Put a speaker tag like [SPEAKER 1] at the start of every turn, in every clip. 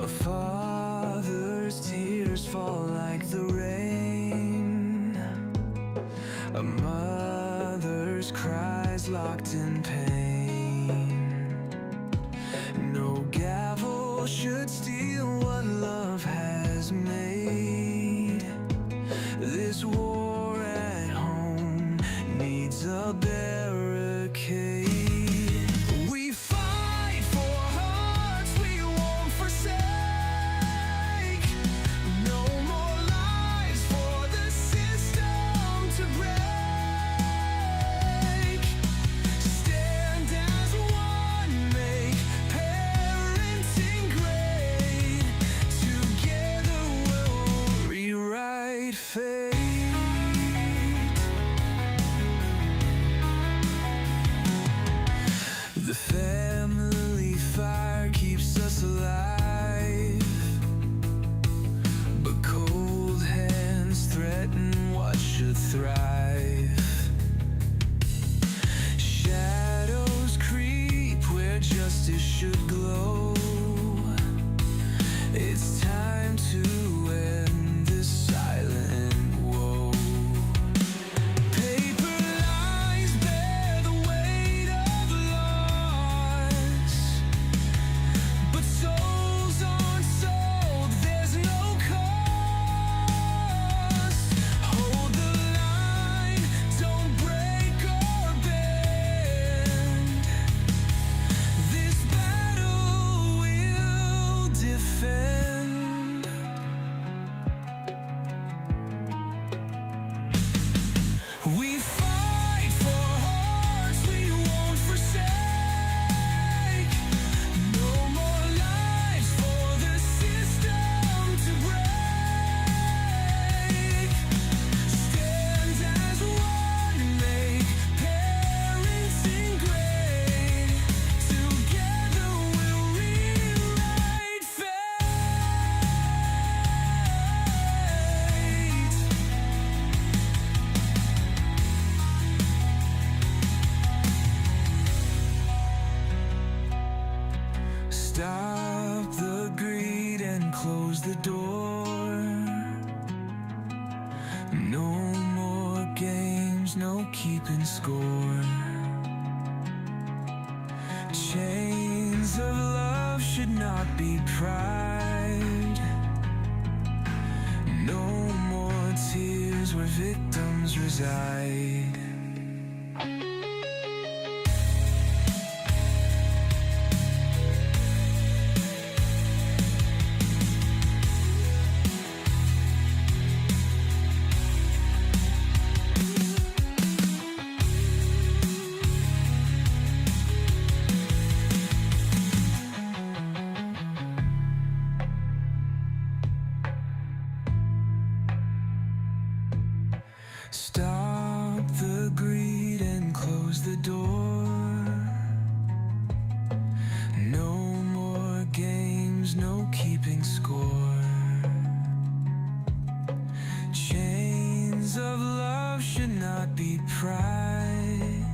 [SPEAKER 1] A father's tears fall like the rain. A mother's cries locked in pain. No gavel should steal what love has made. This war at home needs a barricade. We fight for hearts we won't forsake. No more lives for the system to break. Stand as one, make parenting great. Together we'll rewrite fate. The family fire keeps us alive, but cold hands threaten what should thrive. Shadows creep where justice should glow. It's time to end this silent woe. Paper lies bear the weight of loss, but souls aren't sold, there's no cost. Hold the line, don't break or bend. This battle we'll defend. We fight for hearts we won't forsake. No more lives for the system to break. Stand as one, make parenting great. Together we'll rewrite fate. Stop the greed and close the door. No more games, no keeping score. Chains of love should not be pried. No more tears where victims reside. Stop the greed and close the door. No more games, no keeping score. Chains of love should not be pried.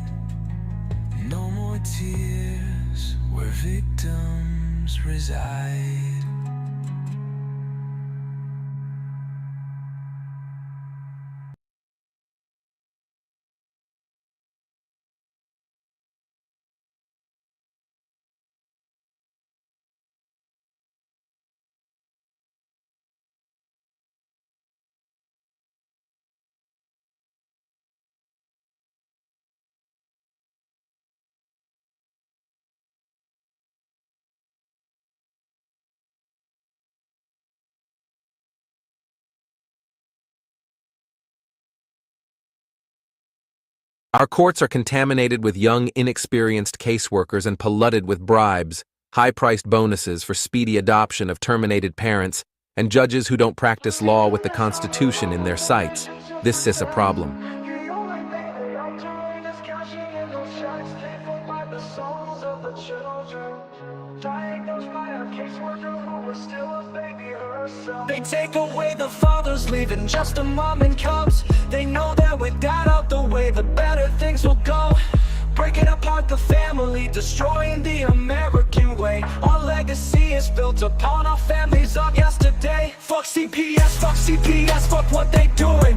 [SPEAKER 1] No more tears where victims reside.
[SPEAKER 2] Our courts are contaminated with young, inexperienced caseworkers and polluted with bribes, high-priced bonuses for speedy adoption of terminated parents, and judges who don't practice law with the Constitution in their sights. This is a problem.
[SPEAKER 1] They take away the fathers, leaving just a mom and cubs. They know that with that out the way, the better things will go. Breaking apart the family, destroying the American way. Our legacy is is built upon our families of yesterday. Fuck CPS, fuck CPS, fuck what they doing.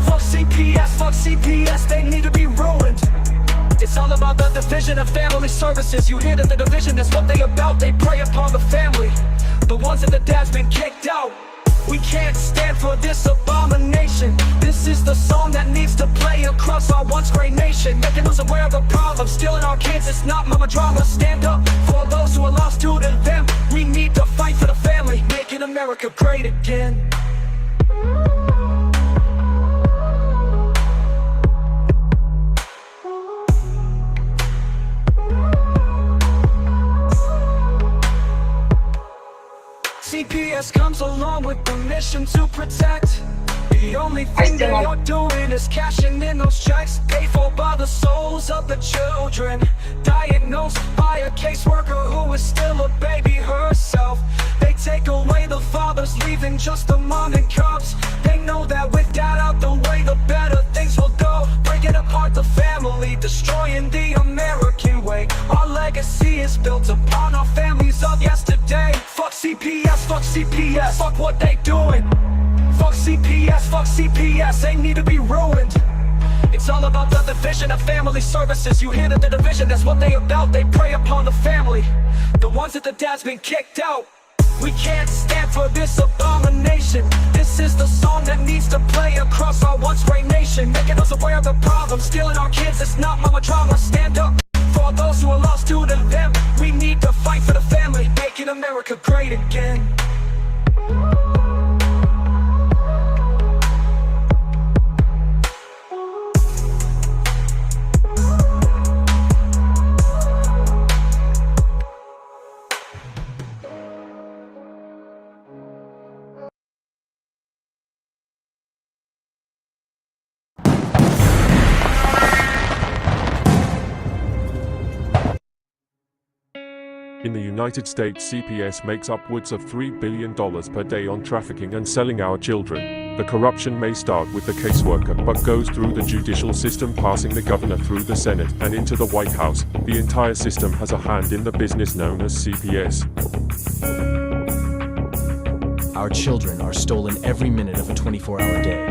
[SPEAKER 1] Fuck CPS, they need to be ruined. It's all about the division of family services. You hear that the division, that's what they about. They prey upon the family, the ones that the dad's been kicked out. We can't stand for this abomination. This is the song that needs to play across our once great nation, making us aware of the problem, stealing our kids. It's not mama drama. Stand up for those who are lost to them. We need to fight for the family, making America great again. CPS comes along with the mission to protect. The only thing they are doing is cashing in those checks, paid for by the souls of the children, diagnosed by a caseworker who is still a baby herself. They take away the fathers, leaving just the mom and cubs. They know that with dad out the way, the better things will go. Breaking apart the family, destroying the American way. Our legacy is built upon our families of yesterday. Fuck CPS, fuck what they doing. Fuck CPS, they need to be ruined. It's all about the division of family services. You hear that the division, that's what they about. They prey upon the family, the ones that the dad's been kicked out. We can't stand for this abomination. This is the song that needs to play across our once great nation, making us aware of the problem, stealing our kids. It's not mama drama. Stand up for those who are lost to them. We need to fight for the family, making America great again.
[SPEAKER 3] In the United States, CPS makes upwards of $3 billion per day on trafficking and selling our children. The corruption may start with the caseworker, but goes through the judicial system, passing the governor through the Senate and into the White House. The entire system has a hand in the business known as CPS.
[SPEAKER 4] Our children are stolen every minute of a 24-hour day.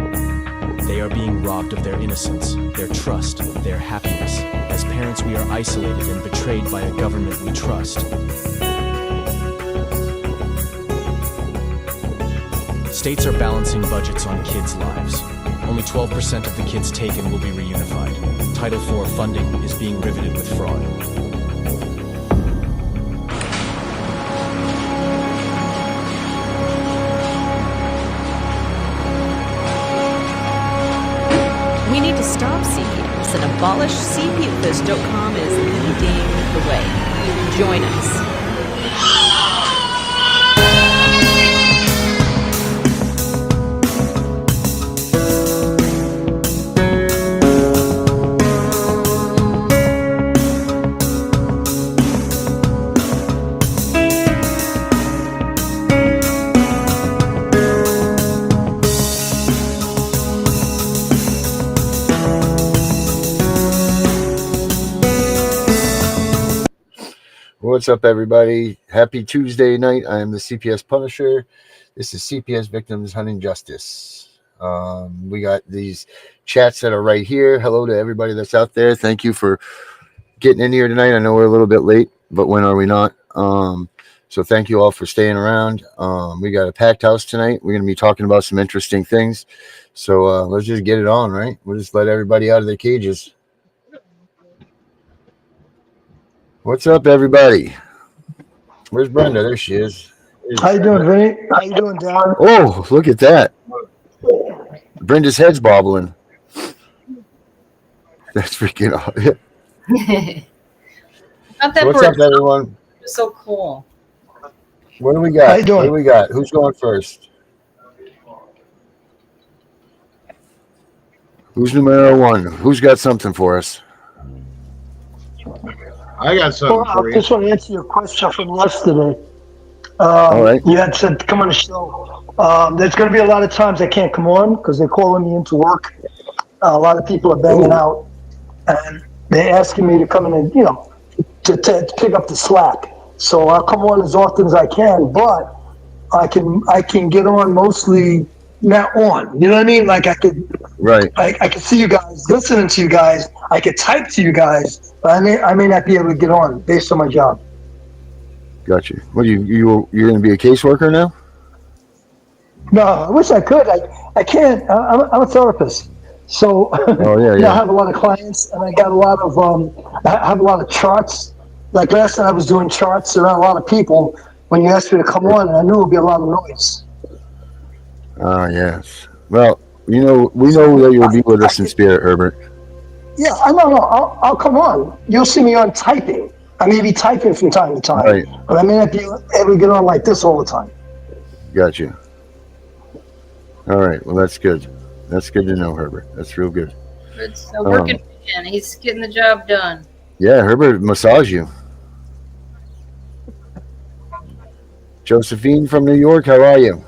[SPEAKER 4] They are being robbed of their innocence, their trust, their happiness. As parents, we are isolated and betrayed by a government we trust. States are balancing budgets on kids' lives. Only 12% of the kids taken will be reunified. Title IV funding is being riveted with fraud.
[SPEAKER 5] We need to stop CPS and abolish CPS.com is leading the way. Join us.
[SPEAKER 6] What's up, everybody? Happy Tuesday night. I am the CPS Punisher. This is CPS Victims Hunting Justice. We got these chats that are right here. Hello to everybody that's out there. Thank you for getting in here tonight. I know we're a little bit late, but when are we not? So thank you all for staying around. We got a packed house tonight. We're going to be talking about some interesting things. So let's just get it on, right? We'll just let everybody out of their cages. What's up, everybody? Where's Brenda? There she is.
[SPEAKER 7] How you doing, Vinny? How you doing, Don?
[SPEAKER 6] Oh, look at that. Brenda's head's bobbling. That's freaking awesome. What's up, everyone?
[SPEAKER 5] So cool.
[SPEAKER 6] What do we got?
[SPEAKER 7] How you doing?
[SPEAKER 6] What do we got? Who's going first? Who's numero one? Who's got something for us?
[SPEAKER 8] I got something
[SPEAKER 7] Well,
[SPEAKER 8] for
[SPEAKER 7] I
[SPEAKER 8] you.
[SPEAKER 7] just want to answer your question from yesterday.
[SPEAKER 6] All right.
[SPEAKER 7] You had said come on the show. There's going to be a lot of times I can't come on because they're calling me into work. A lot of people are banging out, and they're asking me to come in and, to pick up the slack. So I'll come on as often as I can, but I can get on mostly not on. You know what I mean? Like I could see you guys, listening to you guys. I could type to you guys, but I may not be able to get on based on my job.
[SPEAKER 6] Gotcha. What you're going to be a caseworker now?
[SPEAKER 7] No, I wish I could. I can't. I'm a therapist, so
[SPEAKER 6] Oh yeah.
[SPEAKER 7] I have a lot of clients, and I got a lot of I have a lot of charts. Like last night, I was doing charts around a lot of people. When you asked me to come on, and I knew it would be a lot of noise.
[SPEAKER 6] Yes. Well, we know that you'll be with us in spirit, Herbert.
[SPEAKER 7] Yeah, I know. I'll come on. You'll see me on typing. I may be typing from time to time,
[SPEAKER 6] Right.
[SPEAKER 7] but I may not be able to get on like this all the time.
[SPEAKER 6] Gotcha. All right. Well, that's good. That's good to know, Herbert. That's real good.
[SPEAKER 8] It's a working man. He's getting the job done.
[SPEAKER 6] Yeah, Herbert massage you. Josephine from New York, how are you?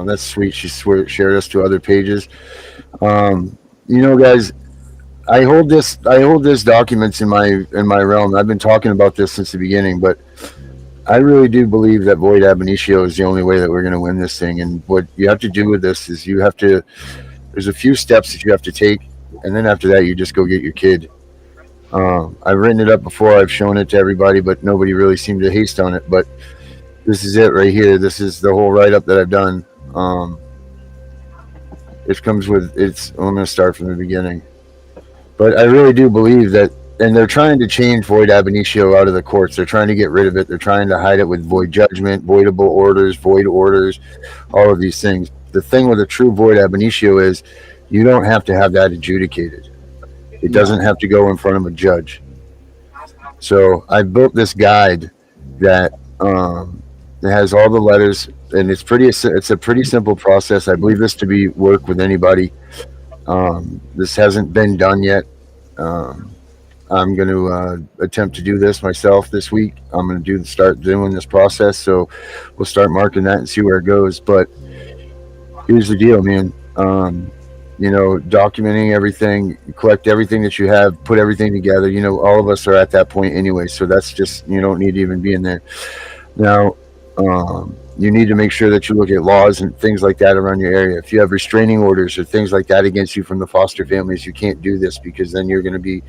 [SPEAKER 6] That's sweet. She shared us to other pages. Guys, I hold this documents in my realm. I've been talking about this since the beginning, but I really do believe that void ab initio is the only way that we're going to win this thing. And what you have to do with this is there's a few steps that you have to take, and then after that, you just go get your kid. I've written it up before. I've shown it to everybody, but nobody really seemed to haste on it. But this is it right here. This is the whole write-up that I've done. It comes with I'm going to start from the beginning. But I really do believe that, and they're trying to change void ab initio out of the courts. They're trying to get rid of it. They're trying to hide it with void judgment, voidable orders, void orders, all of these things. The thing with a true void ab initio is you don't have to have that adjudicated. It doesn't have to go in front of a judge. So I built this guide that has all the letters, and it's a pretty simple process. I believe this to work with anybody. This hasn't been done yet. I'm going to attempt to do this myself this week. I'm going to start doing this process. So we'll start marking that and see where it goes. But here's the deal, man. Documenting everything, collect everything that you have, put everything together. All of us are at that point anyway. So that's just, you don't need to even be in there. Now, you need to make sure that you look at laws and things like that around your area. If you have restraining orders or things like that against you from the foster families, you can't do this, because then you're going to be,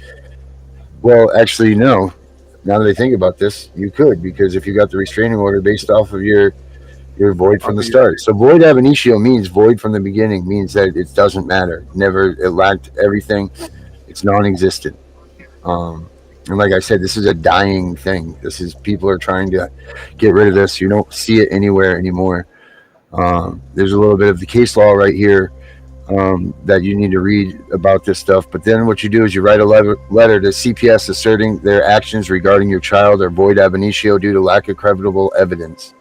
[SPEAKER 6] well, actually, no. Now that I think about this, you could, because if you got the restraining order based off of your void from the start. So void ab initio means void from the beginning, means that it doesn't matter. It lacked everything. It's non-existent. And like I said, this is a dying thing. People are trying to get rid of this. You don't see it anywhere anymore. There's a little bit of the case law right here that you need to read about this stuff. But then what you do is you write a letter to CPS asserting their actions regarding your child are void ab initio due to lack of credible evidence.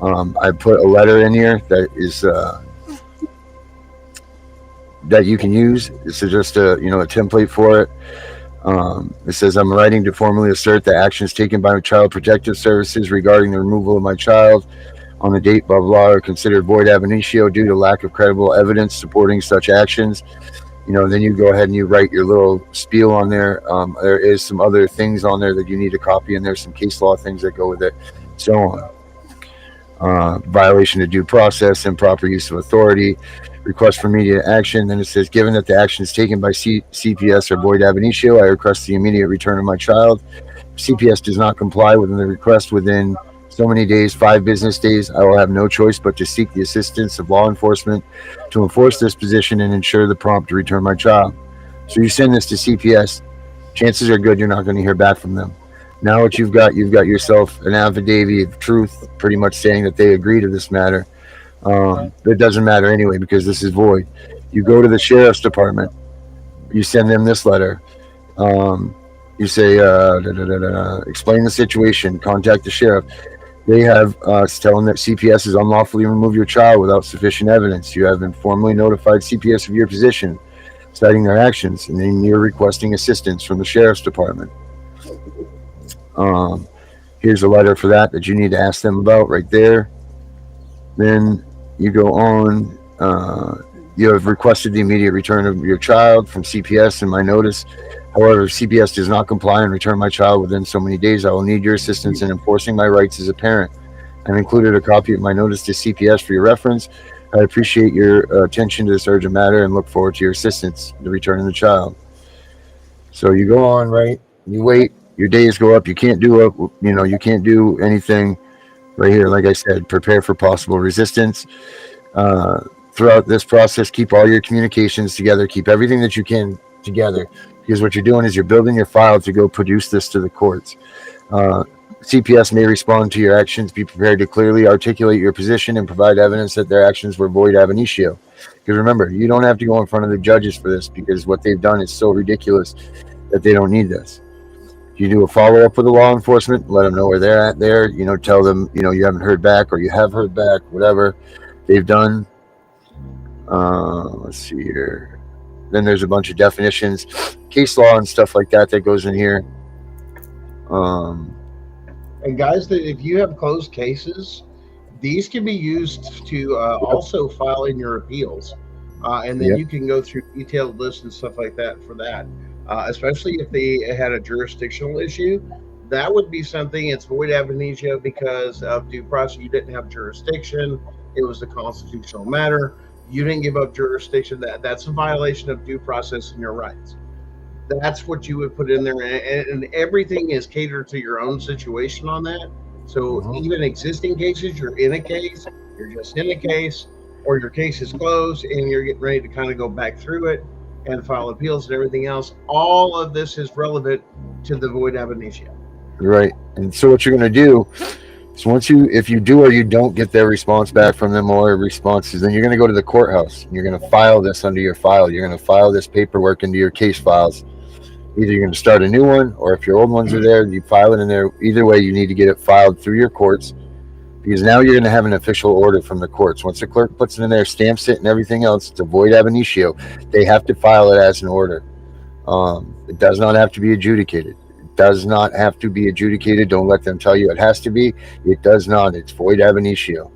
[SPEAKER 6] I put a letter in here that is that you can use. This is just a template for it. It says, I'm writing to formally assert that actions taken by Child Protective Services regarding the removal of my child on the date blah blah are considered void ab initio due to lack of credible evidence supporting such actions. Then you go ahead and you write your little spiel on there. There is some other things on there that you need to copy, and there's some case law things that go with it, so on. Violation of due process, improper use of authority, request for immediate action. Then it says, given that the actions taken by CPS are void ab initio, I request the immediate return of my child. If CPS does not comply with the request within so many days, 5 business days, I will have no choice but to seek the assistance of law enforcement to enforce this position and ensure the prompt return my child. So you send this to CPS, chances are good you're not going to hear back from them. Now what you've got yourself an affidavit of truth, pretty much saying that they agree to this matter. It doesn't matter anyway, because this is void. You go to the sheriff's department, you send them this letter. You say, explain the situation, contact the sheriff. They have tell them that CPS has unlawfully removed your child without sufficient evidence. You have informally notified CPS of your position, citing their actions, and then you're requesting assistance from the sheriff's department. Here's a letter for that you need to ask them about right there. Then you go on. You have requested the immediate return of your child from CPS, and my notice However, if CPS does not comply and return my child within so many days, I will need your assistance in enforcing my rights as a parent. I've included a copy of my notice to CPS for your reference. I appreciate your attention to this urgent matter and look forward to your assistance in returning the child. So you go on, right? You wait. Your days go up. You can't do you can't do anything right here. Like I said, prepare for possible resistance. Throughout this process, keep all your communications together. Keep everything that you can together, because what you're doing is you're building your file to go produce this to the courts. CPS may respond to your actions. Be prepared to clearly articulate your position and provide evidence that their actions were void ab initio. Because remember, you don't have to go in front of the judges for this, because what they've done is so ridiculous that they don't need this. You do a follow-up with the law enforcement, let them know where they're at there, tell them, you haven't heard back or you have heard back, whatever they've done. Let's see here. Then there's a bunch of definitions, case law and stuff like that goes in here.
[SPEAKER 9] And guys, if you have closed cases, these can be used to also file in your appeals. And then you can go through detailed lists and stuff like that for that. Especially if they had a jurisdictional issue, that would be something. It's void ab initio because of due process. You didn't have jurisdiction. It was a constitutional matter. You didn't give up jurisdiction. That's a violation of due process and your rights. That's what you would put in there, and everything is catered to your own situation on that. So even existing cases, you're in a case, you're just in a case, or your case is closed and you're getting ready to kind of go back through it and file appeals and everything else. All of this is relevant to the void ab initio.
[SPEAKER 6] Right. And so what you're going to do is if you do or you don't get their response back from them or responses, then you're going to go to the courthouse and you're going to file this under your file. You're going to file this paperwork into your case files. Either you're going to start a new one, or if your old ones are there, you file it in there. Either way, you need to get it filed through your courts, because now you're going to have an official order from the courts. Once the clerk puts it in there, stamps it and everything else, it's a void ab initio. They have to file it as an order. It does not have to be adjudicated. It does not have to be adjudicated. Don't let them tell you it has to be. It does not. It's void ab initio.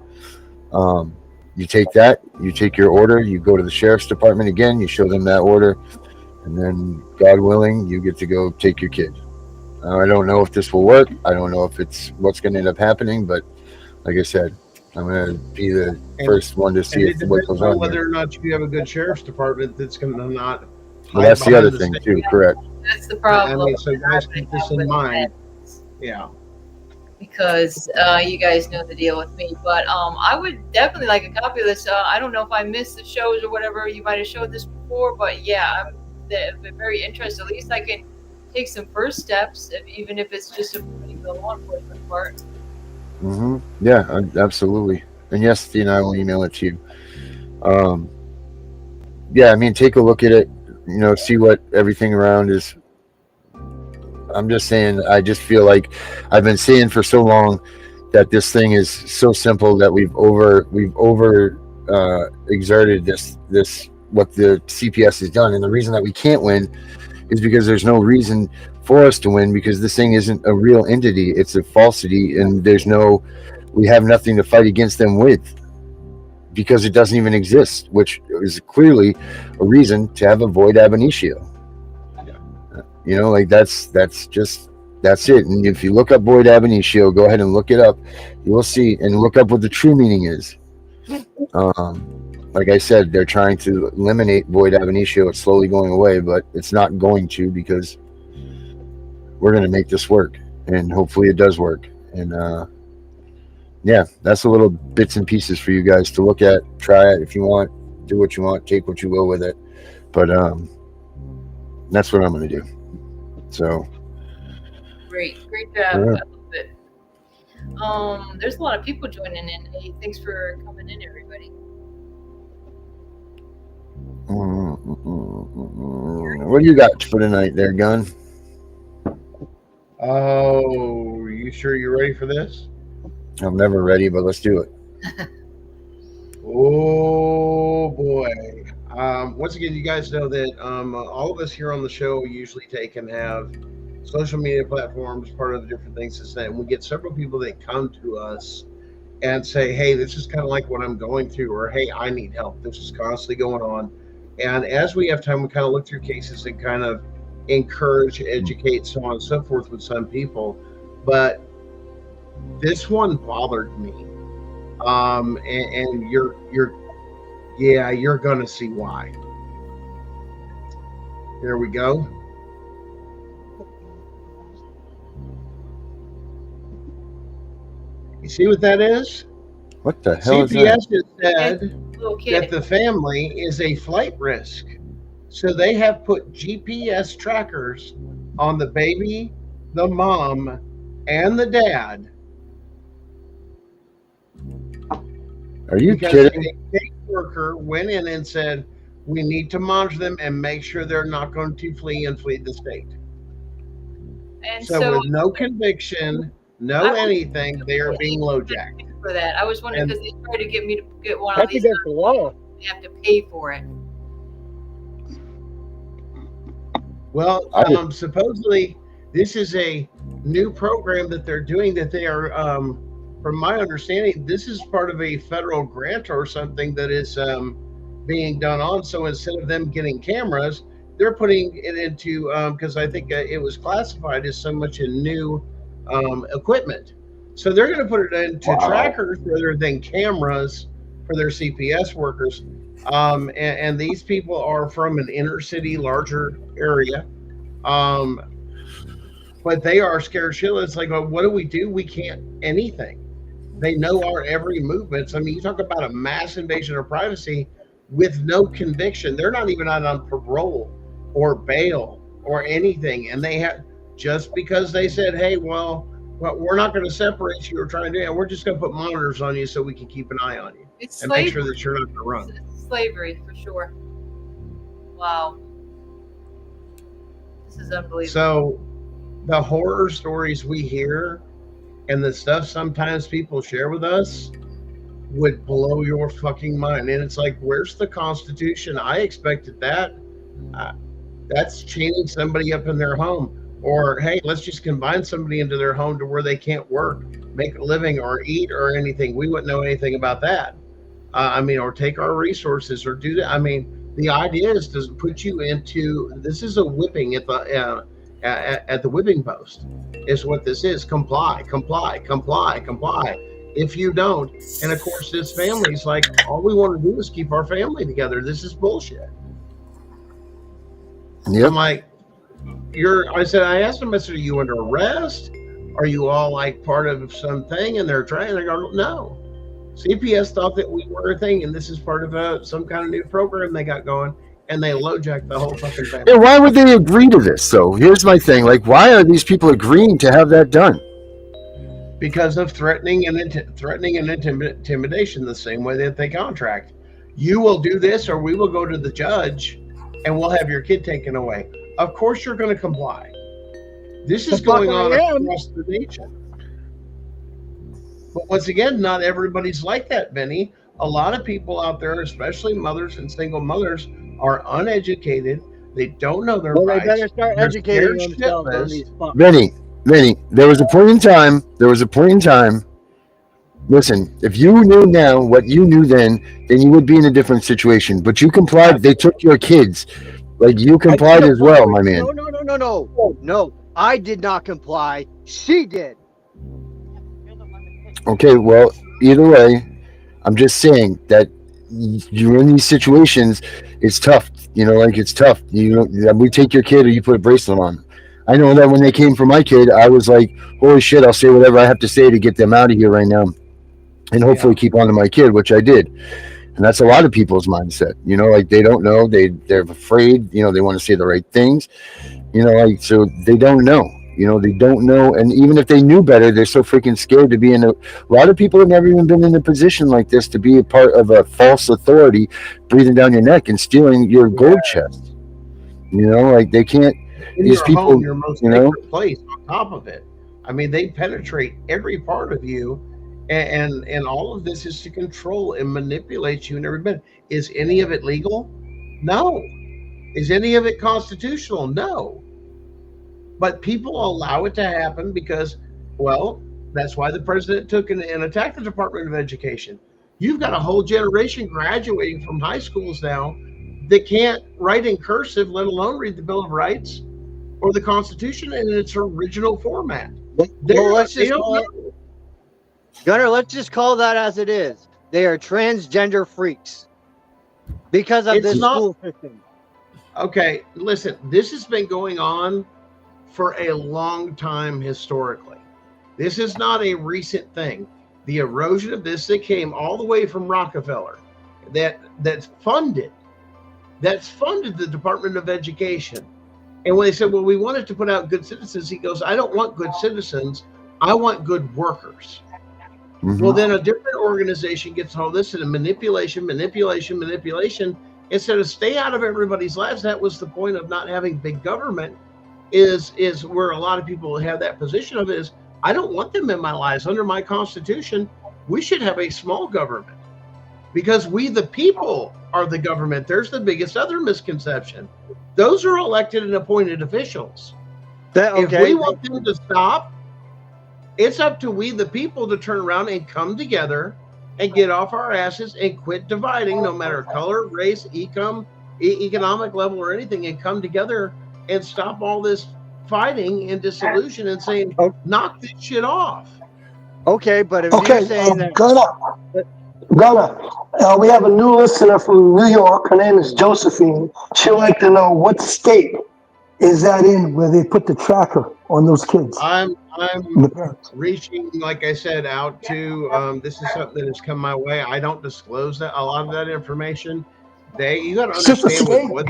[SPEAKER 6] You take that, you take your order, you go to the sheriff's department again, you show them that order, and then, God willing, you get to go take your kid. I don't know if this will work. I don't know if it's what's going to end up happening, but like I said, I'm going to be the first one to see what goes on.
[SPEAKER 9] Whether or not you have a good sheriff's department that's going to not.
[SPEAKER 6] Well, that's the other thing too, correct?
[SPEAKER 8] That's the problem.
[SPEAKER 9] I mean, so guys, keep this in mind. Yeah.
[SPEAKER 8] Because you guys know the deal with me, but I would definitely like a copy of this. I don't know if I missed the shows or whatever. You might have showed this before, but yeah, I'm very interested. At least I can take some first steps, even if it's just a the law enforcement part.
[SPEAKER 6] Yeah, absolutely. And yes, Steve, I will email it to you. Yeah, I mean, take a look at it. See what everything around is. I'm just saying, I just feel like I've been saying for so long that this thing is so simple that we've over exerted this what the CPS has done. And the reason that we can't win is because there's no reason for us to win, because this thing isn't a real entity. It's a falsity, and we have nothing to fight against them with, because it doesn't even exist, which is clearly a reason to have a void ab initio. That's it. And if you look up void ab initio, go ahead and look it up. You will see, and look up what the true meaning is. Like I said, they're trying to eliminate void ab initio. It's slowly going away, but it's not going to, because we're going to make this work, and hopefully it does work. And yeah, that's a little bits and pieces for you guys to look at. Try it if you want. Do what you want. Take what you will with it. But that's what I'm going to do. So
[SPEAKER 8] great job. I love it. There's a lot of people joining in. Hey, thanks for coming in, everybody.
[SPEAKER 6] What do you got for tonight there, Gun?
[SPEAKER 9] Oh, you sure you're ready for this?
[SPEAKER 6] I'm never ready, but let's do it.
[SPEAKER 9] Oh boy. Once again, you guys know that all of us here on the show usually take and have social media platforms, part of the different things to say. And we get several people that come to us and say, hey, this is kind of like what I'm going through, or hey, I need help. This is constantly going on. And as we have time, we kind of look through cases and kind of encourage, educate, so on and so forth with some people. But this one bothered me. And you're gonna see why. There we go. You see what that is?
[SPEAKER 6] What the hell is that?
[SPEAKER 9] CPS has said that the family is a flight risk. So they have put GPS trackers on the baby, the mom, and the dad.
[SPEAKER 6] Are you
[SPEAKER 9] because
[SPEAKER 6] kidding?
[SPEAKER 9] a caseworker went in and said, we need to monitor them and make sure they're not going to flee the state.
[SPEAKER 8] And
[SPEAKER 9] So with no conviction, no anything, they are being low-jacked.
[SPEAKER 8] For that, I was wondering because they tried to get me to get one
[SPEAKER 10] That's
[SPEAKER 8] of these.
[SPEAKER 10] against the law.
[SPEAKER 8] They have to pay for it.
[SPEAKER 9] Well, supposedly this is a new program that they're doing that they are, from my understanding, this is part of a federal grant or something that is being done on. So instead of them getting cameras, they're putting it into, because I think it was classified as so much in new equipment. So they're going to put it into trackers rather than cameras for their CPS workers. And these people are from an inner city, larger area. But they are scared shitless. It's like, well, what do? We can't anything. They know our every movement. I mean, you talk about a mass invasion of privacy with no conviction. They're not even out on parole or bail or anything. And they have, just because they said, hey, well, we're not going to separate you or try to do it. We're just going to put monitors on you so we can keep an eye on you
[SPEAKER 8] It's
[SPEAKER 9] and
[SPEAKER 8] slavery.
[SPEAKER 9] make sure that you're not going to run.
[SPEAKER 8] It's slavery for sure. Wow. This is unbelievable.
[SPEAKER 9] So the horror stories we hear and the stuff sometimes people share with us would blow your fucking mind. And it's like, where's the Constitution? I expected that. That's chaining somebody up in their home. Or, hey, let's just combine somebody into their home to where they can't work, make a living, or eat, or anything. We wouldn't know anything about that. Or take our resources or do that. I mean, the idea is to put you into, this is a whipping at the whipping post, is what this is. Comply, comply, comply, comply. If you don't, and of course, this family's like, all we want to do is keep our family together. This is bullshit.
[SPEAKER 6] Yep.
[SPEAKER 9] I'm like, I asked them, I said, are you under arrest? Are you all like part of something? And they're trying, they go, no. CPS thought that we were a thing, and this is part of some kind of new program they got going, and they low-jacked the whole fucking family.
[SPEAKER 6] And why would they agree to this? So here's my thing. Like, why are these people agreeing to have that done?
[SPEAKER 9] Because of threatening and intimidation, the same way that they contract. You will do this, or we will go to the judge, and we'll have your kid taken away. Of course you're going to comply. This is going on across the nation. But once again, not everybody's like that, Benny. A lot of people out there, especially mothers and single mothers, are uneducated. They don't know their rights.
[SPEAKER 10] Well, they better start educating themselves on these fucks.
[SPEAKER 6] Benny, there was a point in time. Listen, if you knew now what you knew then you would be in a different situation. But you complied. They took your kids. Like, you complied as well, my man.
[SPEAKER 10] No. I did not comply. She did.
[SPEAKER 6] Okay, well, either way, I'm just saying that you're in these situations. It's tough. It's tough. We take your kid or you put a bracelet on. I know that when they came for my kid, I was like, holy shit, I'll say whatever I have to say to get them out of here right now. And hopefully keep on to my kid, which I did. And that's a lot of people's mindset. Like, they don't know. They're afraid. They want to say the right things. So they don't know. They don't know. And even if they knew better, they're so freaking scared to be in a lot of people have never even been in a position like this, to be a part of a false authority breathing down your neck and stealing your gold chest. Like, they can't.
[SPEAKER 9] In
[SPEAKER 6] these
[SPEAKER 9] your
[SPEAKER 6] people,
[SPEAKER 9] home, your most sacred place. On top of it, I mean, they penetrate every part of you, and all of this is to control and manipulate you in every bit. Is any of it legal? No. Is any of it constitutional? No. But people allow it to happen because, well, that's why the president took and attacked the Department of Education. You've got a whole generation graduating from high schools now that can't write in cursive, let alone read the Bill of Rights. or the Constitution in its original format.
[SPEAKER 10] Well, let's just call it, Gunner, let's just call that as it is. They are transgender freaks because of this school system.
[SPEAKER 9] Okay, listen, this has been going on for a long time historically. This is not a recent thing. The erosion of this that came all the way from Rockefeller, that's funded the Department of Education. And when they said, well, we wanted to put out good citizens, he goes, I don't want good citizens, I want good workers. Well, then a different organization gets all this and manipulation, instead of stay out of everybody's lives. That was the point of not having big government, is where a lot of people have that position of is, I don't want them in my lives. Under my Constitution, we should have a small government because we, the people, are the government. There's the biggest other misconception. Those are elected and appointed officials. If we want them to stop, it's up to we, the people, to turn around and come together and get off our asses and quit dividing, no matter color, race, economic level, or anything, and come together and stop all this fighting and dissolution and saying, knock this shit off.
[SPEAKER 10] Okay, but if you're saying that...
[SPEAKER 7] Gunner, we have a new listener from New York. Her name is Josephine. She'd like to know what state is that in where they put the tracker on those kids?
[SPEAKER 9] I'm reaching, like I said, out to, this is something that has come my way. I don't disclose that, a lot of that information. You got to understand what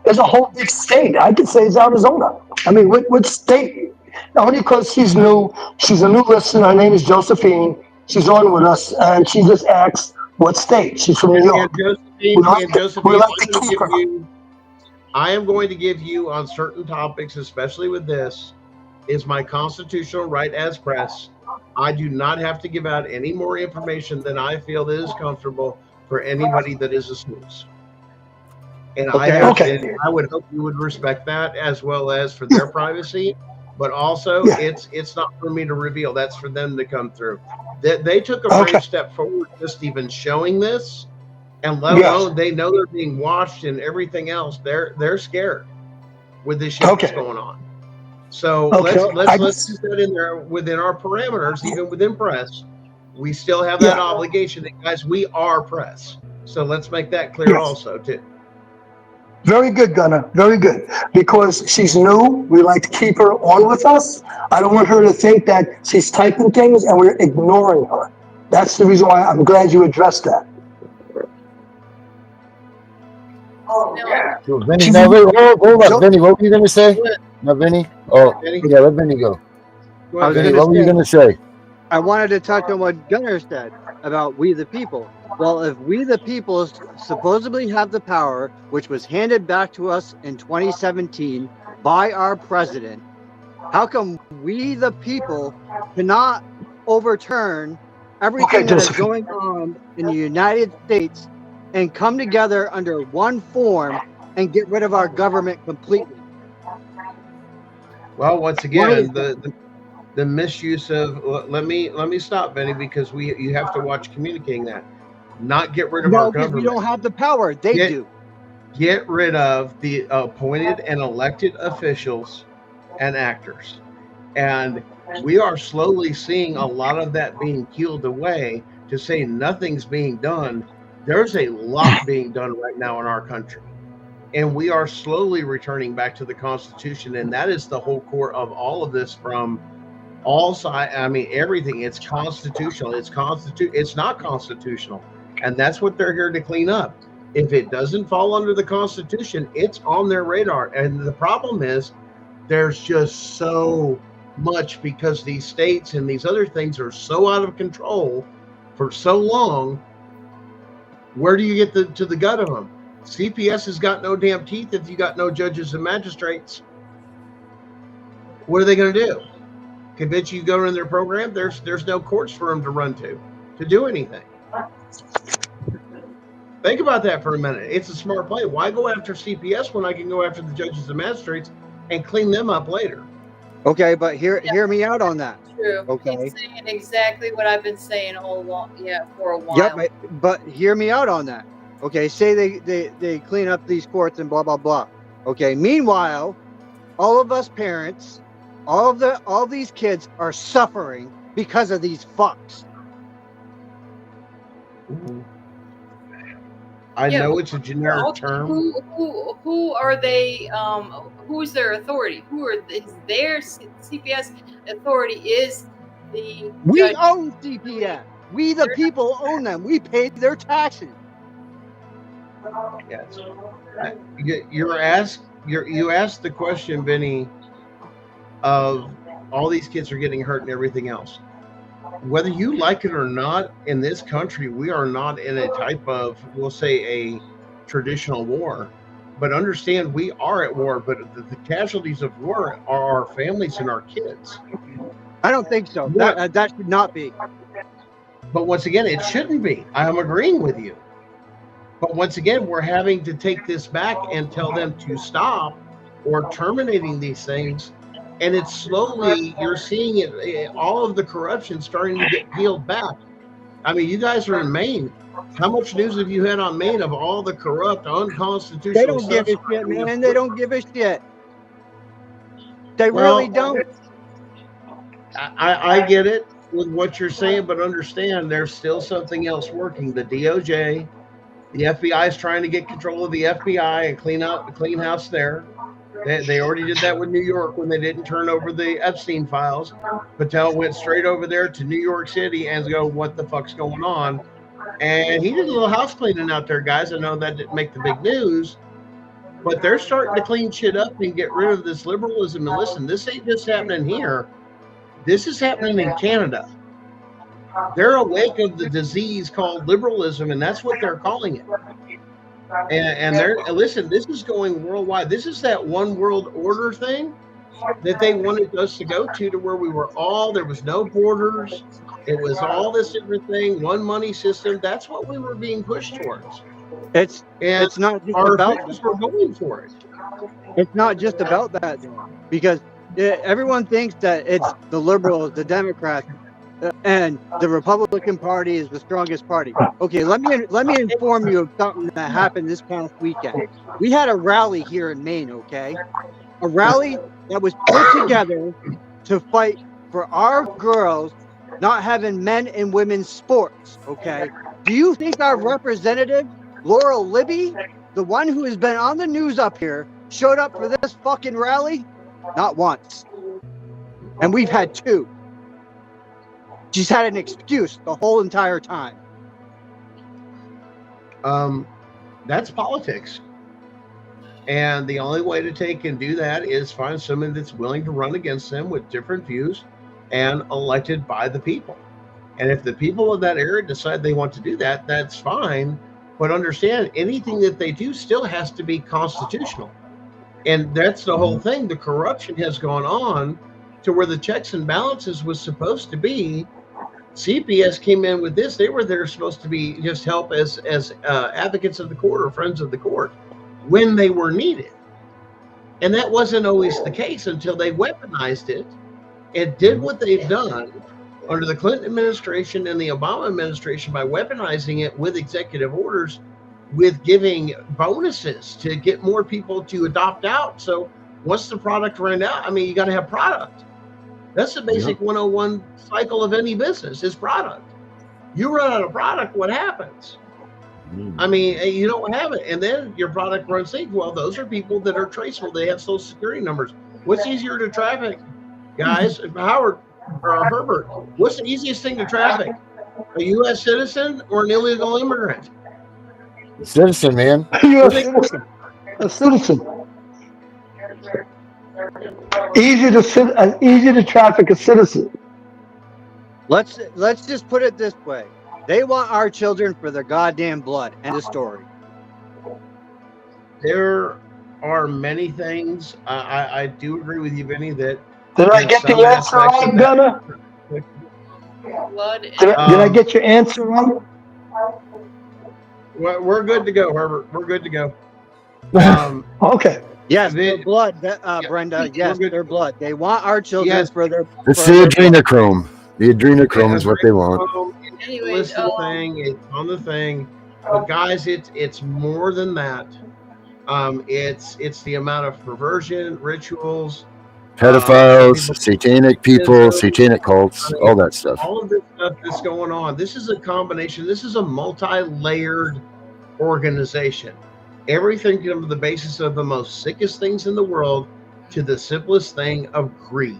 [SPEAKER 7] there's a whole big state. I could say it's Arizona. I mean, what state? Only because she's new. She's a new listener. Her name is Josephine. She's on with us, and she just asked what state. She's from New York.
[SPEAKER 9] Josephine, I am going to give you on certain topics, especially with this, is my constitutional right as press. I do not have to give out any more information than I feel that is comfortable for anybody that is a snooze. And I would hope you would respect that, as well as for their privacy. But also, it's not for me to reveal. That's for them to come through. They took a brave step forward just even showing this, and let alone they know they're being watched and everything else. They're scared with this shit that's going on. So let's keep that in there within our parameters, even within press. We still have that obligation, and guys. We are press, so let's make that clear also too.
[SPEAKER 7] Very good, Gunner. Very good. Because she's new, we like to keep her on with us. I don't want her to think that she's typing things and we're ignoring her. That's the reason why I'm glad you addressed that.
[SPEAKER 6] So, Vinny, hold up, Vinny. What were you going to say? No, Vinny? Oh, yeah, let Vinny go. Vinny, what were you going to say?
[SPEAKER 10] I wanted to touch on what Gunner said about we the people. Well, if we the people supposedly have the power, which was handed back to us in 2017 by our president, how come we the people cannot overturn everything that is going on in the United States and come together under one form and get rid of our government completely?
[SPEAKER 9] Well, once again, the misuse of let me stop, Benny, because you have to watch communicating that. Not get rid of our government.
[SPEAKER 10] We don't have the power. They do.
[SPEAKER 9] Get rid of the appointed and elected officials and actors. And we are slowly seeing a lot of that being peeled away. To say nothing's being done, there's a lot being done right now in our country. And we are slowly returning back to the Constitution. And that is the whole core of all of this from all sides. I mean, everything. It's constitutional. It's not constitutional. And that's what they're here to clean up. If it doesn't fall under the Constitution, it's on their radar. And the problem is there's just so much, because these states and these other things are so out of control for so long. Where do you get to the gut of them? CPS has got no damn teeth if you got no judges and magistrates. What are they going to do? Convince you to go in their program? There's no courts for them to run to do anything. Think about that for a minute. It's a smart play. Why go after CPS when I can go after the judges and magistrates and clean them up later?
[SPEAKER 10] Okay, but hear me out on that.
[SPEAKER 8] True.
[SPEAKER 10] Okay.
[SPEAKER 8] He's saying exactly what I've been saying all along. Yeah, for a while.
[SPEAKER 10] Yep, but hear me out on that. Okay, say they clean up these courts and blah blah blah. Okay. Meanwhile, all of us parents, all these kids are suffering because of these fucks.
[SPEAKER 9] I
[SPEAKER 8] Yeah,
[SPEAKER 9] know
[SPEAKER 8] but
[SPEAKER 9] it's a generic term.
[SPEAKER 8] Who are they? Who's their authority? Is their CPS authority? Is the
[SPEAKER 10] We
[SPEAKER 8] judge?
[SPEAKER 10] own CPS. We the people own them. We pay their taxes.
[SPEAKER 9] Yes. You asked the question, Vinny, of all these kids are getting hurt and everything else. Whether you like it or not, in this country, we are not in a type of, we'll say, a traditional war. But understand, we are at war, but the casualties of war are our families and our kids.
[SPEAKER 10] I don't think so. That should not be.
[SPEAKER 9] But once again, it shouldn't be. I'm agreeing with you. But once again, we're having to take this back and tell them to stop or terminating these things. And it's slowly, you're seeing it, all of the corruption starting to get peeled back. I mean, you guys are in Maine. How much news have you had on Maine of all the corrupt, unconstitutional
[SPEAKER 10] They don't give a shit, man. They don't give a shit. They really don't.
[SPEAKER 9] I get it with what you're saying, but understand there's still something else working. The DOJ, the FBI is trying to get control of the FBI and clean house there. They already did that with New York when they didn't turn over the Epstein files. Patel went straight over there to New York City and go, what the fuck's going on? And he did a little house cleaning out there, guys. I know that didn't make the big news, but they're starting to clean shit up and get rid of this liberalism. And listen, this ain't just happening here. This is happening in Canada. They're awake of the disease called liberalism, and that's what they're calling it. And listen, this is going worldwide. This is that one world order thing that they wanted us to go to where we were there was no borders. It was all this different thing, one money system. That's what we were being pushed towards.
[SPEAKER 10] It's not just
[SPEAKER 9] our
[SPEAKER 10] about
[SPEAKER 9] officials were going for it.
[SPEAKER 10] It's not just about that, because everyone thinks that it's the liberals, the Democrats, and the Republican Party is the strongest party. Okay, let me inform you of something that happened this past weekend. We had a rally here in Maine, okay? A rally that was put together to fight for our girls not having men and women's sports, okay? Do you think our representative, Laurel Libby, the one who has been on the news up here, showed up for this fucking rally? Not once. And we've had two. She's had an excuse the whole entire time.
[SPEAKER 9] That's politics. And the only way to take and do that is find someone that's willing to run against them with different views and elected by the people. And if the people of that area decide they want to do that, that's fine. But understand, anything that they do still has to be constitutional. And that's the whole thing. The corruption has gone on to where the checks and balances was supposed to be. CPS came in with this. They were there supposed to be just help as advocates of the court or friends of the court when they were needed. And that wasn't always the case until they weaponized it and did what they've done under the Clinton administration and the Obama administration by weaponizing it with executive orders, with giving bonuses to get more people to adopt out. So once the product ran out, I mean, you got to have product. That's the basic 101 cycle of any business is product. You run out of product, what happens? I mean, you don't have it. And then your product runs late. Well, those are people that are traceable. They have social security numbers. What's easier to traffic, guys? Howard or Herbert, what's the easiest thing to traffic? A U.S. citizen or an illegal immigrant?
[SPEAKER 6] Citizen, man.
[SPEAKER 7] A citizen. Easy to traffic a citizen.
[SPEAKER 10] Let's just put it this way. They want our children for their goddamn blood. End of story.
[SPEAKER 9] There are many things. I do agree with you, Vinny, that
[SPEAKER 7] did I get the answer right, Gunner? Did I get your answer right?
[SPEAKER 9] We're good to go, Herbert. We're good to go.
[SPEAKER 7] Okay.
[SPEAKER 10] Yes, their blood, Brenda. Yes, their blood. They want our children for their.
[SPEAKER 6] It's the adrenochrome. The adrenochrome is what they want.
[SPEAKER 8] Anyways,
[SPEAKER 9] it's on the thing. But guys, it's more than that. It's the amount of perversion, rituals,
[SPEAKER 6] Pedophiles, satanic people,
[SPEAKER 9] isms.
[SPEAKER 6] satanic cults,
[SPEAKER 9] I mean,
[SPEAKER 6] all that stuff.
[SPEAKER 9] all of this stuff that's going on. This is a combination. This is a multi-layered organization. Everything from the basis of the most sickest things in the world to the simplest thing of greed.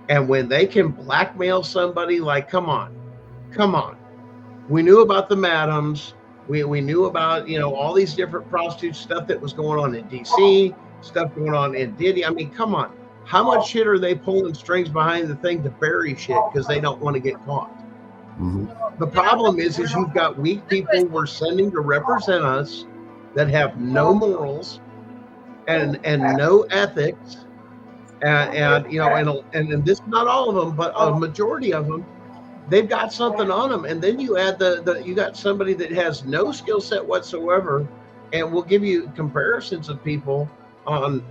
[SPEAKER 9] And when they can blackmail somebody, like, come on. We knew about the madams. We knew about, all these different prostitute stuff that was going on in DC, stuff going on in Diddy. I mean, come on. How much shit are they pulling strings behind the thing to bury shit because they don't want to get caught?
[SPEAKER 6] Mm-hmm.
[SPEAKER 9] The problem is you've got weak people we're sending to represent us that have no morals and no ethics, and this, not all of them, but a majority of them, they've got something on them. And then you add you got somebody that has no skill set whatsoever, and we'll give you comparisons of people on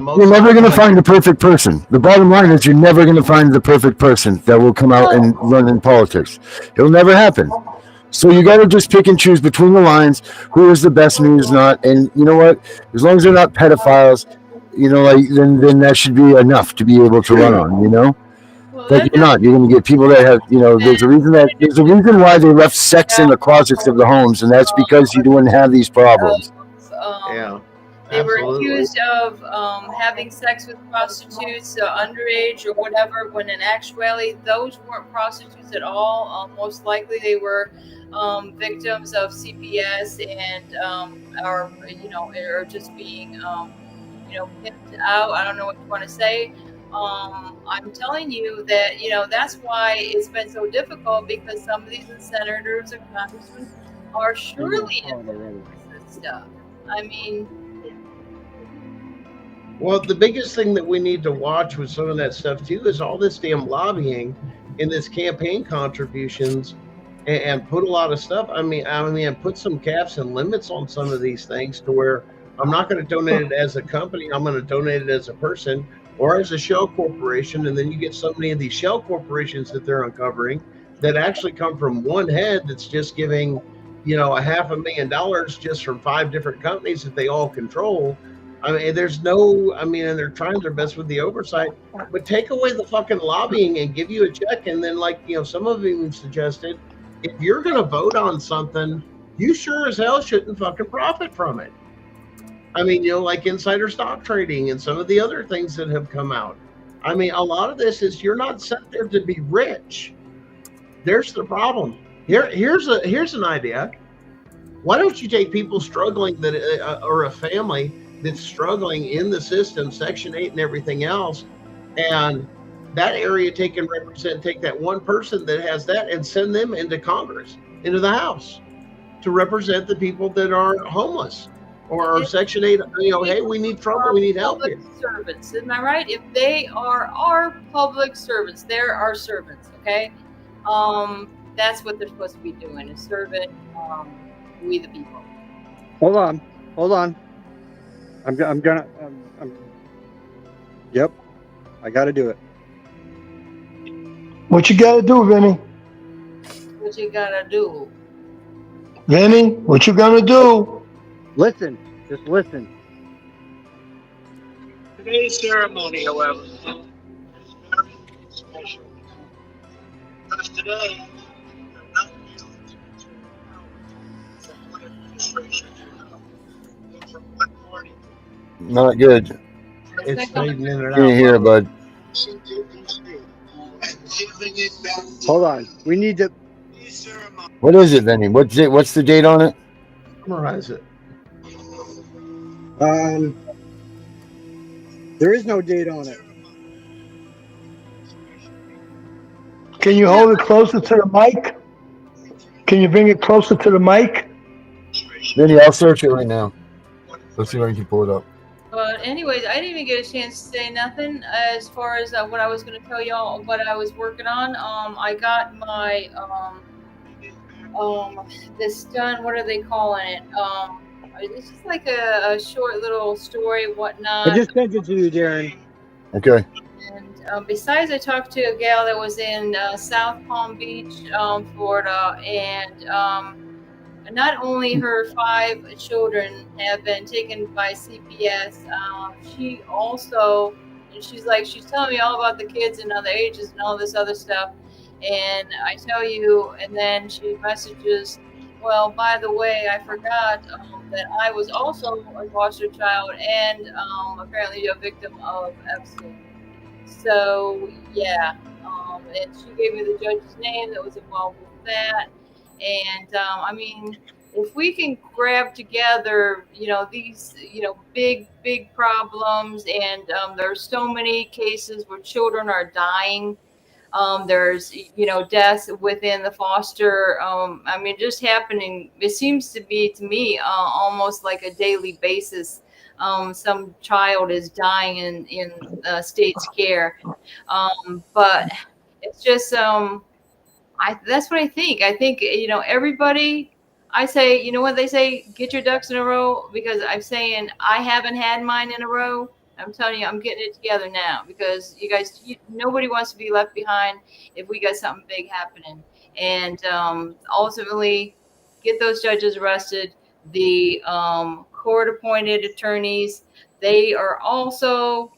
[SPEAKER 9] most.
[SPEAKER 6] You're never going to find the perfect person. The bottom line is you're never going to find the perfect person that will come out and run in politics. It'll never happen. So you got to just pick and choose between the lines who is the best and who's not. And you know what? As long as they're not pedophiles, then that should be enough to be able to run on. But you're not. You're going to get people that have, there's a reason why they left sex in the closets of the homes, and that's because you wouldn't have these problems.
[SPEAKER 9] Yeah.
[SPEAKER 8] They were
[SPEAKER 9] Absolutely.
[SPEAKER 8] accused of having sex with prostitutes, underage or whatever, when in actuality, those weren't prostitutes at all. Most likely they were victims of CPS and or just being, pimped out. I don't know what you want to say. I'm telling you that, that's why it's been so difficult, because some of these senators and congressmen are surely into this stuff. I mean,
[SPEAKER 9] well, the biggest thing that we need to watch with some of that stuff too is all this damn lobbying and this campaign contributions, and put a lot of stuff. I mean, put some caps and limits on some of these things to where I'm not going to donate it as a company. I'm going to donate it as a person or as a shell corporation. And then you get so many of these shell corporations that they're uncovering that actually come from one head that's just giving, $500,000 just from 5 different companies that they all control. I mean, and they're trying their best with the oversight, but take away the fucking lobbying and give you a check. And then, some of them even suggested, if you're going to vote on something, you sure as hell shouldn't fucking profit from it. I mean, like insider stock trading and some of the other things that have come out. I mean, a lot of this is you're not sent there to be rich. There's the problem. Here's an idea. Why don't you take people struggling or a family that's struggling in the system, Section 8 and everything else, and that area take that one person that has that and send them into Congress, into the House, to represent the people that are homeless or Section 8. Hey, we need trouble, we need help here.
[SPEAKER 8] Servants, isn't that right? If they are our public servants, they're our servants. Okay, that's what they're supposed to be doing, is serving we the people.
[SPEAKER 10] Hold on. Yep, I got to do it.
[SPEAKER 7] What you gotta do, Vinny?
[SPEAKER 8] What you gotta do?
[SPEAKER 7] Vinny, what you gonna do?
[SPEAKER 10] Listen, just listen.
[SPEAKER 11] Today's ceremony, however, is very special. Because today, we're not dealing with from one administration to another, or from one party.
[SPEAKER 6] Not good.
[SPEAKER 9] It's fading in and out.
[SPEAKER 6] Can't hear, bud.
[SPEAKER 10] Hold on. We need to.
[SPEAKER 6] What is it, Vinny? What's the date on it?
[SPEAKER 9] Summarize it.
[SPEAKER 10] There is no date on it.
[SPEAKER 7] Can you hold it closer to the mic? Can you bring it closer to the mic?
[SPEAKER 6] Vinny, I'll search it right now. Let's see if I can pull it up.
[SPEAKER 8] But anyways, I didn't even get a chance to say nothing as far as what I was going to tell y'all what I was working on. I got my this done. What are they calling it? It's just like a short little story, whatnot.
[SPEAKER 10] I just sent it to you, Darren.
[SPEAKER 6] Okay.
[SPEAKER 8] And besides, I talked to a gal that was in South Palm Beach, Florida, and not only her 5 children have been taken by CPS, she also, and she's telling me all about the kids and other ages and all this other stuff. And I tell you, and then she messages, well, by the way, I forgot that I was also a foster child and apparently a victim of Epstein. So yeah, and she gave me the judge's name that was involved with that. And I mean, if we can grab together, these, big problems, and there's so many cases where children are dying. There's, deaths within the foster. I mean, just happening. It seems to be, to me, almost like a daily basis. Some child is dying in state's care. But it's just, that's what I think. I think, everybody, I say, you know what they say, get your ducks in a row, because I'm saying I haven't had mine in a row. I'm telling you, I'm getting it together now, because you guys, nobody wants to be left behind if we got something big happening. And ultimately, get those judges arrested. The court appointed attorneys, they are also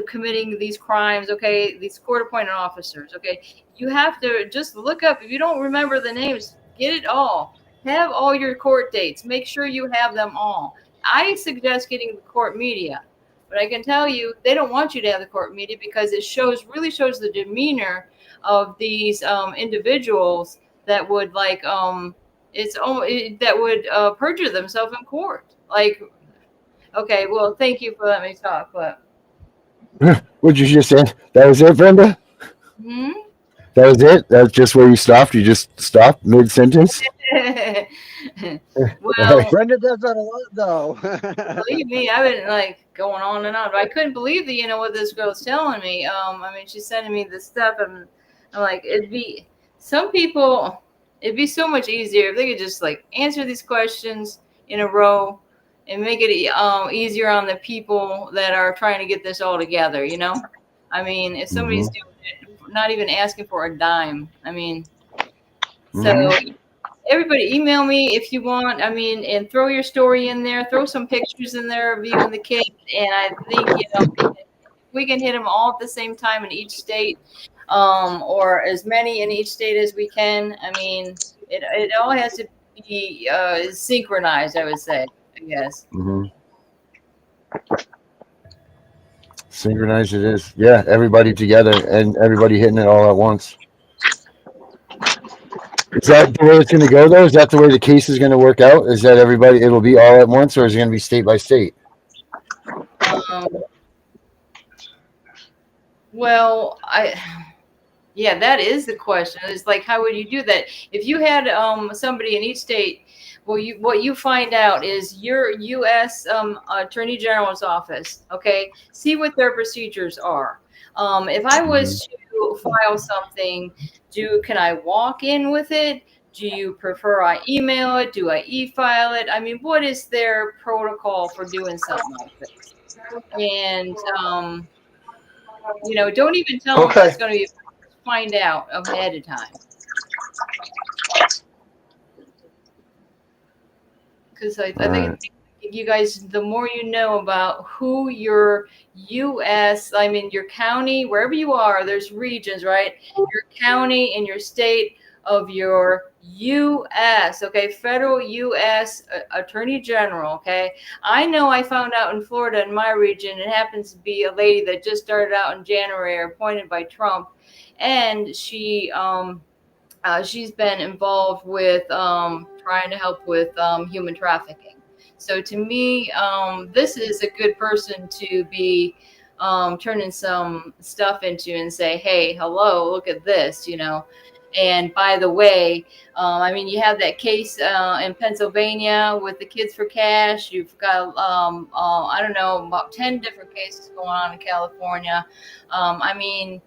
[SPEAKER 8] committing these crimes. Okay, these court appointed officers. Okay, you have to just look up. If you don't remember the names, get it all. Have all your court dates. Make sure you have them all. I suggest getting the court media, but I can tell you they don't want you to have the court media, because it really shows the demeanor of these individuals that would that would perjure themselves in court. Like, okay, well, thank you for letting me talk, but.
[SPEAKER 6] What'd you just say? That was it, Brenda?
[SPEAKER 8] Hmm?
[SPEAKER 6] That was it? That's just where you stopped? You just stopped mid sentence?
[SPEAKER 8] Well,
[SPEAKER 10] Brenda does that a lot, though.
[SPEAKER 8] believe me, I've been going on and on, but I couldn't believe that, what this girl's telling me. I mean, she's sending me this stuff, and I'm like, some people, it'd be so much easier if they could just answer these questions in a row and make it easier on the people that are trying to get this all together. I mean, if somebody's doing it, not even asking for a dime. I mean, so. Everybody email me if you want. I mean, and throw your story in there. Throw some pictures in there of you and the kid. And I think, if we can hit them all at the same time in each state, or as many in each state as we can. I mean, it all has to be synchronized, I would say, I guess.
[SPEAKER 6] Synchronized it is. Yeah, everybody together and everybody hitting it all at once. Is that the way it's going to go, though? Is that the way the case is going to work out? Is that everybody, it'll be all at once, or is it going to be state by state?
[SPEAKER 8] Well, yeah, that is the question. It's like, how would you do that? If you had somebody in each state, well, what you find out is your U.S. Attorney General's office. Okay, see what their procedures are. If I was to file something, can I walk in with it? Do you prefer I email it? Do I e-file it? I mean, what is their protocol for doing something like this? And don't even tell them it's going to be. Find out ahead of time, because I think you guys, the more you know about who your U.S., I mean, your county, wherever you are, there's regions, right? Your county and your state of your U.S., okay, federal U.S. Attorney General, okay? I know I found out in Florida, in my region, it happens to be a lady that just started out in January, appointed by Trump, and she's been involved with trying to help with human trafficking. So to me, this is a good person to be turning some stuff into and say, hey, hello, look at this, And by the way, I mean, you have that case in Pennsylvania with the Kids for Cash. You've got, I don't know, about 10 different cases going on in California. I mean,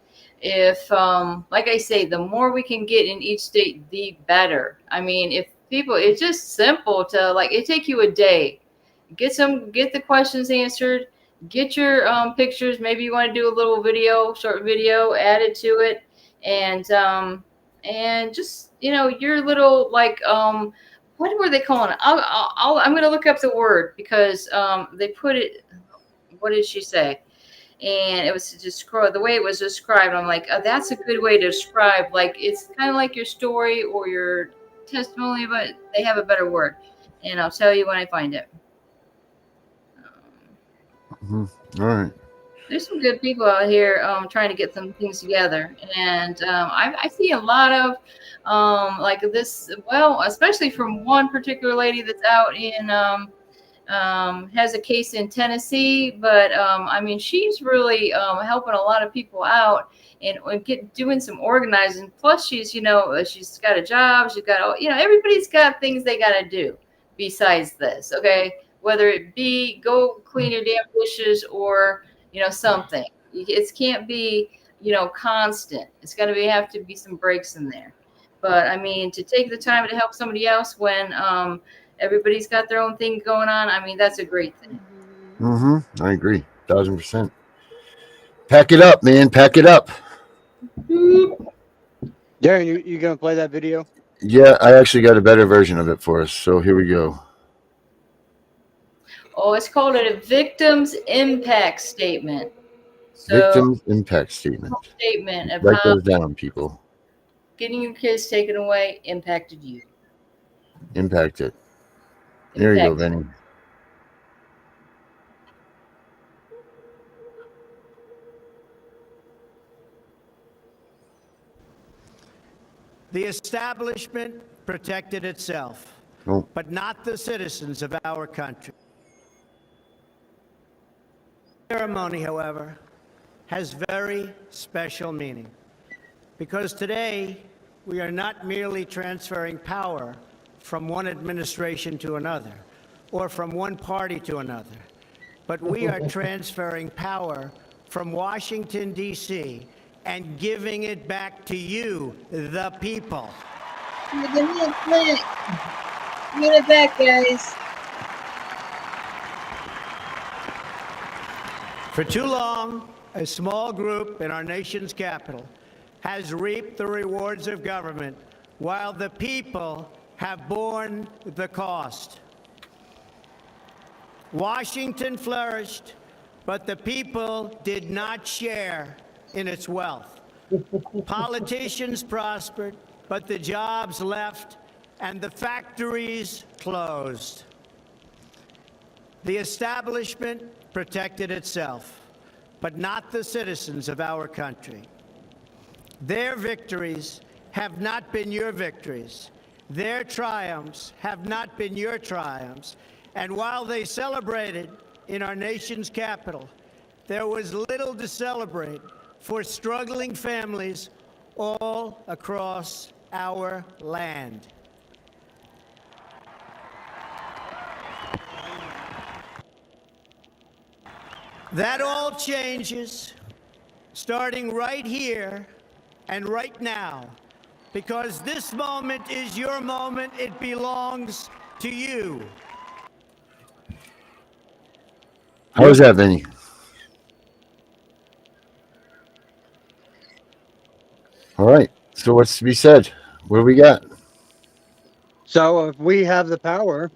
[SPEAKER 8] if like I say, the more we can get in each state, the better. I mean, if people, it's just simple to it take you a day, get the questions answered, get your pictures. Maybe you want to do a little video, short video, add it to it, and and just your little like what were they calling it? I'm going to look up the word because they put it. What did she say? And it was to describe the way it was described. I'm like, that's a good way to describe. Like it's kind of like your story or your testimony, but they have a better word, and I'll tell you when I find it.
[SPEAKER 6] All right.
[SPEAKER 8] There's some good people out here trying to get some things together, and I see a lot of like this. Well, especially from one particular lady that's out in has a case in Tennessee, but I mean she's really helping a lot of people out and doing some organizing. Plus, she's she's got a job. She's got everybody's got things they got to do besides this. Okay, whether it be go clean your damn dishes or something. It can't be constant. It's got to have to be some breaks in there. But I mean, to take the time to help somebody else when everybody's got their own thing going on, I mean, that's a great thing.
[SPEAKER 6] I agree, 1000%. Pack it up, man. Pack it up.
[SPEAKER 10] Darren, you gonna play that video?
[SPEAKER 6] Yeah, I actually got a better version of it for us. So here we go.
[SPEAKER 8] Oh, it's called a victim's impact statement. So,
[SPEAKER 6] victim's impact statement.
[SPEAKER 8] Of
[SPEAKER 6] Write
[SPEAKER 8] how
[SPEAKER 6] those down, people.
[SPEAKER 8] getting your kids taken away impacted you.
[SPEAKER 6] Impacted. There you go, Benny.
[SPEAKER 12] The establishment protected itself, but not the citizens of our country. The ceremony, however, has very special meaning because today we are not merely transferring power from one administration to another or from one party to another, but we are transferring power from Washington, D.C., and giving it back to you, the people.
[SPEAKER 8] Give me a minute. Give it back, guys.
[SPEAKER 12] For too long, a small group in our nation's capital has reaped the rewards of government while the people have borne the cost. Washington flourished, but the people did not share in its wealth. Politicians prospered, but the jobs left and the factories closed. The establishment protected itself, but not the citizens of our country. Their victories have not been your victories. Their triumphs have not been your triumphs. And while they celebrated in our nation's capital, there was little to celebrate for struggling families all across our land. That all changes starting right here and right now, because this moment is your moment. It belongs to you.
[SPEAKER 6] How was that, Vinny? All right. So what's to be said? What do we got?
[SPEAKER 10] So if we have the power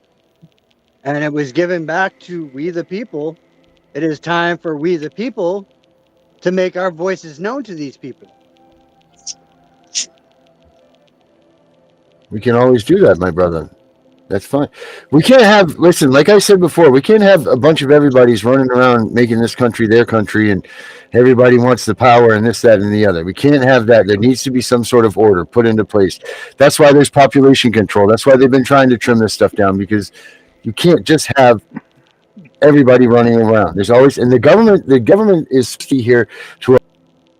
[SPEAKER 10] and it was given back to we the people, it is time for we the people to make our voices known to these people.
[SPEAKER 6] We can always do that, my brother. That's fine. We can't have, listen, like I said before, we can't have a bunch of everybody's running around making this country their country and everybody wants the power and this, that, and the other. We can't have that. There needs to be some sort of order put into place. That's why there's population control. That's why they've been trying to trim this stuff down, because you can't just have everybody running around. There's always, and the government is here to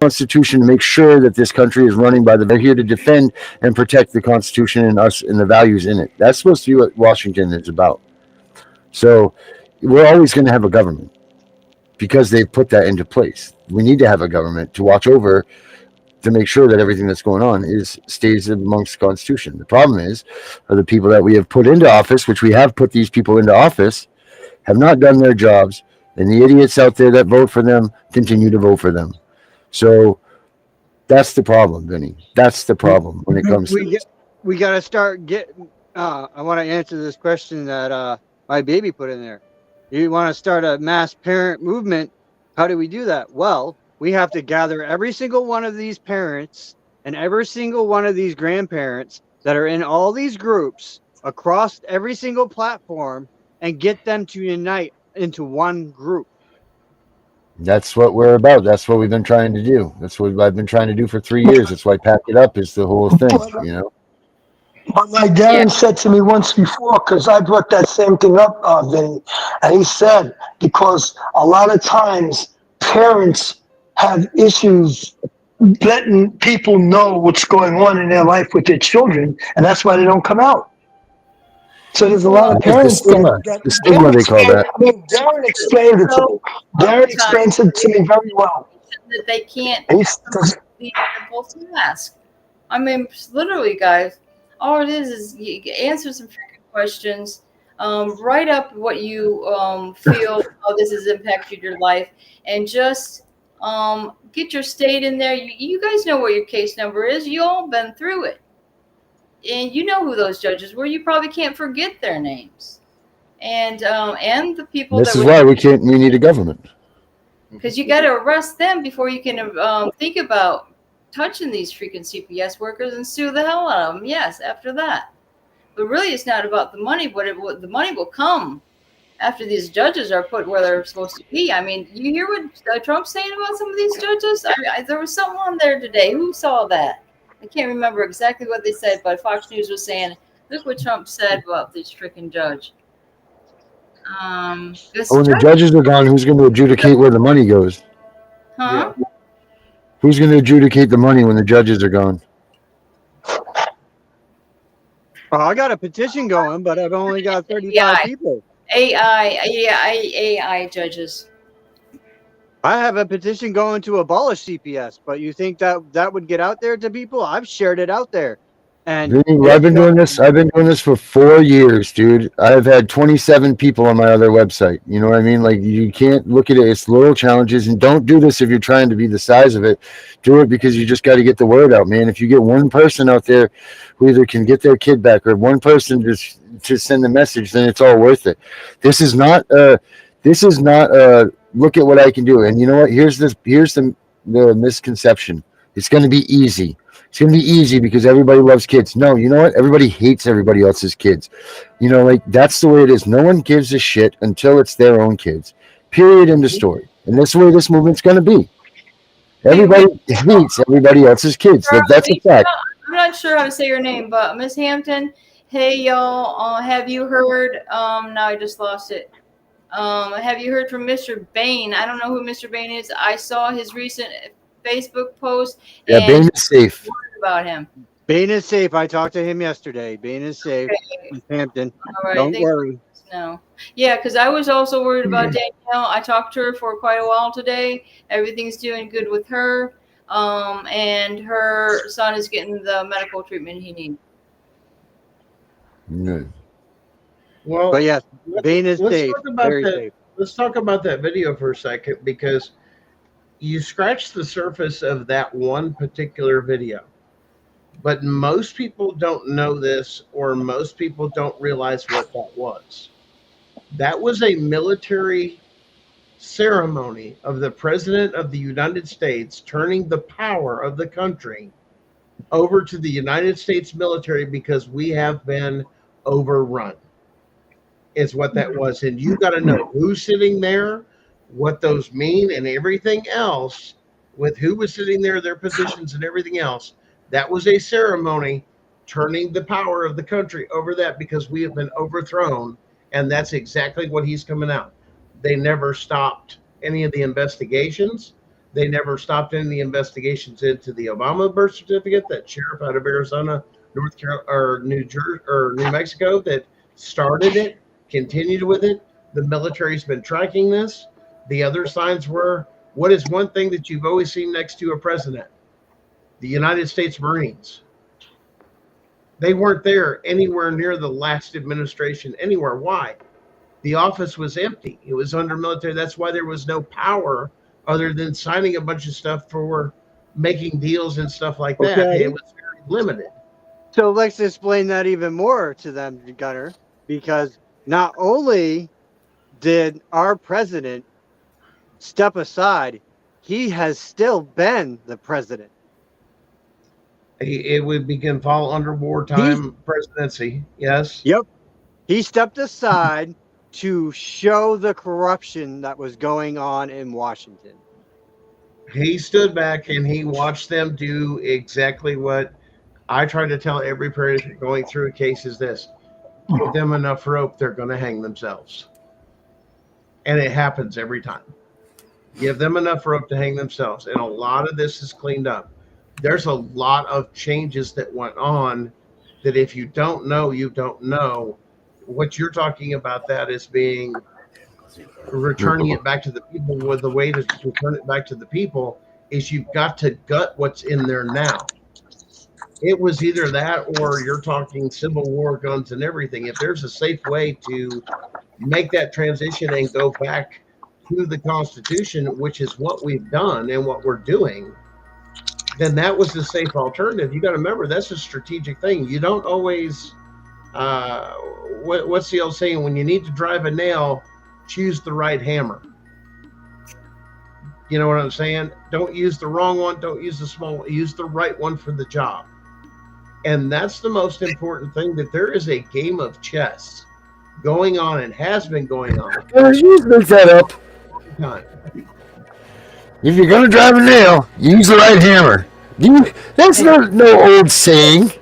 [SPEAKER 6] Constitution to make sure that this country is running by they're here to defend and protect the Constitution and us and the values in it. That's supposed to be what Washington is about. So we're always going to have a government because they've put that into place. We need to have a government to watch over, to make sure that everything that's going on stays amongst the Constitution. The problem is the people that we have put into office, which we have put these people into office, have not done their jobs, and the idiots out there that vote for them continue to vote for them. So That's the problem, Vinny. That's the problem when it comes to this.
[SPEAKER 10] We got to start getting. I want to answer this question that my baby put in there. You want to start a mass parent movement? How do we do that? Well, we have to gather every single one of these parents and every single one of these grandparents that are in all these groups across every single platform and get them to unite into one group.
[SPEAKER 6] That's what we're about. That's what we've been trying to do. That's what I've been trying to do for 3 years. That's why Pack It Up is the whole thing, you know?
[SPEAKER 7] But like Darren said to me once before, because I brought that same thing up, Vinny, and he said, because a lot of times parents have issues letting people know what's going on in their life with their children, and that's why they don't come out. So there's a lot of parents that
[SPEAKER 6] the stigma they call that.
[SPEAKER 7] I mean, Darren explained it to me. Darren explains it to me very well.
[SPEAKER 8] That they can't
[SPEAKER 7] He's,
[SPEAKER 8] both mask. I mean, literally, guys, all it is you answer some freaking questions, write up what you feel, how this has impacted your life, and just get your state in there. You guys know what your case number is. You all been through it. And you know who those judges were. You probably can't forget their names. And the people
[SPEAKER 6] This is why we need a government.
[SPEAKER 8] Because you got to arrest them before you can think about touching these freaking CPS workers and sue the hell out of them. Yes, after that. But really, it's not about the money. But the money will come after these judges are put where they're supposed to be. I mean, you hear what Trump's saying about some of these judges? There was someone on there today. Who saw that? I can't remember exactly what they said, but Fox News was saying, look what Trump said about this freaking judge.
[SPEAKER 6] When the judges are gone, who's going to adjudicate where the money goes?
[SPEAKER 8] Huh?
[SPEAKER 6] Yeah. Who's going to adjudicate the money when the judges are gone?
[SPEAKER 10] Well, I got a petition going, but I've only got 35 people.
[SPEAKER 8] AI judges.
[SPEAKER 10] I have a petition going to abolish CPS, but you think that would get out there to people? I've shared it out there. And
[SPEAKER 6] I've been doing this. I've been doing this for 4 years, dude. I've had 27 people on my other website. You know what I mean? Like, you can't look at it. It's little challenges, and don't do this if you're trying to be the size of it. Do it because you just got to get the word out, man. If you get one person out there who either can get their kid back or one person to send the message, then it's all worth it. This is not. Look at what I can do. And you know what? Here's the misconception. It's going to be easy. It's going to be easy because everybody loves kids. No, you know what? Everybody hates everybody else's kids. You know, like, that's the way it is. No one gives a shit until it's their own kids. Period. End of story. And that's the way this movement's going to be. Everybody hates everybody else's kids. That's a fact.
[SPEAKER 8] I'm not sure how to say your name, but Miss Hampton, hey, y'all, have you heard? Now I just lost it. Have you heard from Mr. Bain? I don't know who Mr. Bain is. I saw his recent Facebook post.
[SPEAKER 6] Yeah, Bain is safe.
[SPEAKER 8] About him.
[SPEAKER 10] Bain is safe. I talked to him yesterday. Bain is safe. Okay. Hampton. All right, don't worry.
[SPEAKER 8] No. Yeah, because I was also worried about Danielle. I talked to her for quite a while today. Everything's doing good with her. And her son is getting the medical treatment he needs.
[SPEAKER 6] Good.
[SPEAKER 9] Well,
[SPEAKER 10] but yes, Bain is safe. Very safe.
[SPEAKER 9] Let's talk about that video for a second, because you scratch the surface of that one particular video. But most people don't know this, or most people don't realize what that was. That was a military ceremony of the President of the United States turning the power of the country over to the United States military because we have been overrun, is what that was. And you got to know who's sitting there, what those mean, and everything else, with who was sitting there, their positions and everything else. That was a ceremony turning the power of the country over that because we have been overthrown. And that's exactly what he's coming out. They never stopped any of the investigations. They never stopped any of the investigations into the Obama birth certificate, that sheriff out of Arizona, North Carolina, or New Jersey, or New Mexico that started it, continued with it. The military's been tracking this. The other signs were, what is one thing that you've always seen next to a president? The United States Marines. They weren't there anywhere near the last administration, anywhere. Why? The office was empty. It was under military. That's why there was no power other than signing a bunch of stuff for making deals and stuff like that.
[SPEAKER 10] Okay.
[SPEAKER 9] It was very limited.
[SPEAKER 10] So let's explain that even more to them, Gunner, because not only did our president step aside, he has still been the president.
[SPEAKER 9] It would begin fall under wartime presidency. Yes.
[SPEAKER 10] Yep. He stepped aside to show the corruption that was going on in Washington.
[SPEAKER 9] He stood back and he watched them do exactly what I try to tell every person going through a case is this: give them enough rope, they're going to hang themselves. And it happens every time. Give them enough rope to hang themselves. And a lot of this is cleaned up. There's a lot of changes that went on that if you don't know, you don't know. What you're talking about, that is being returning it back to the people. With the way to return it back to the people is you've got to gut what's in there now. It was either that or you're talking Civil War guns and everything. If there's a safe way to make that transition and go back to the Constitution, which is what we've done and what we're doing, then that was the safe alternative. You got to remember, that's a strategic thing. You don't always, what's the old saying? When you need to drive a nail, choose the right hammer. You know what I'm saying? Don't use the wrong one. Don't use the small one. Use the right one for the job. And that's the most important thing, that there is a game of chess going on and has been going on.
[SPEAKER 6] You make that up. If you're going to drive a nail, use the right hammer. That's no old saying.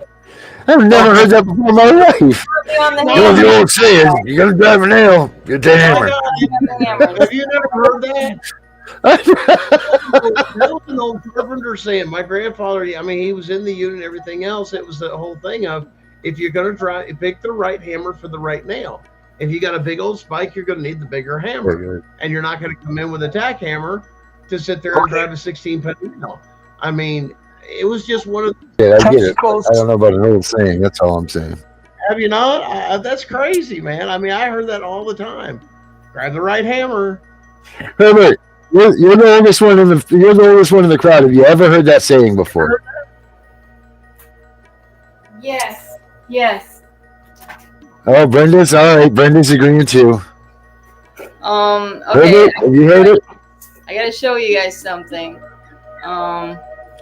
[SPEAKER 6] I've never heard that before in my life. The old saying, you're going to drive a nail, get the hammer.
[SPEAKER 9] Have you never heard that? That was an old carpenter saying. My grandfather, I mean, he was in the unit and everything else. It was the whole thing of, if you're going to pick the right hammer for the right nail. If you got a big old spike, you're going to need the bigger hammer. And you're not going to come in with a tack hammer to sit there and drive a 16-penny nail. I mean, it was just one of the...
[SPEAKER 6] Yeah, I get it. I don't know about an old saying. That's all I'm saying.
[SPEAKER 9] Have you not? That's crazy, man. I mean, I heard that all the time. Grab the right hammer.
[SPEAKER 6] Herbert, you're the oldest one in the crowd. Have you ever heard that saying before?
[SPEAKER 8] Yes. Yes.
[SPEAKER 6] Oh, Brenda's all right. Brenda's agreeing too.
[SPEAKER 8] Okay.
[SPEAKER 6] Herbert, have you heard it?
[SPEAKER 8] I gotta show you guys something.
[SPEAKER 6] Oh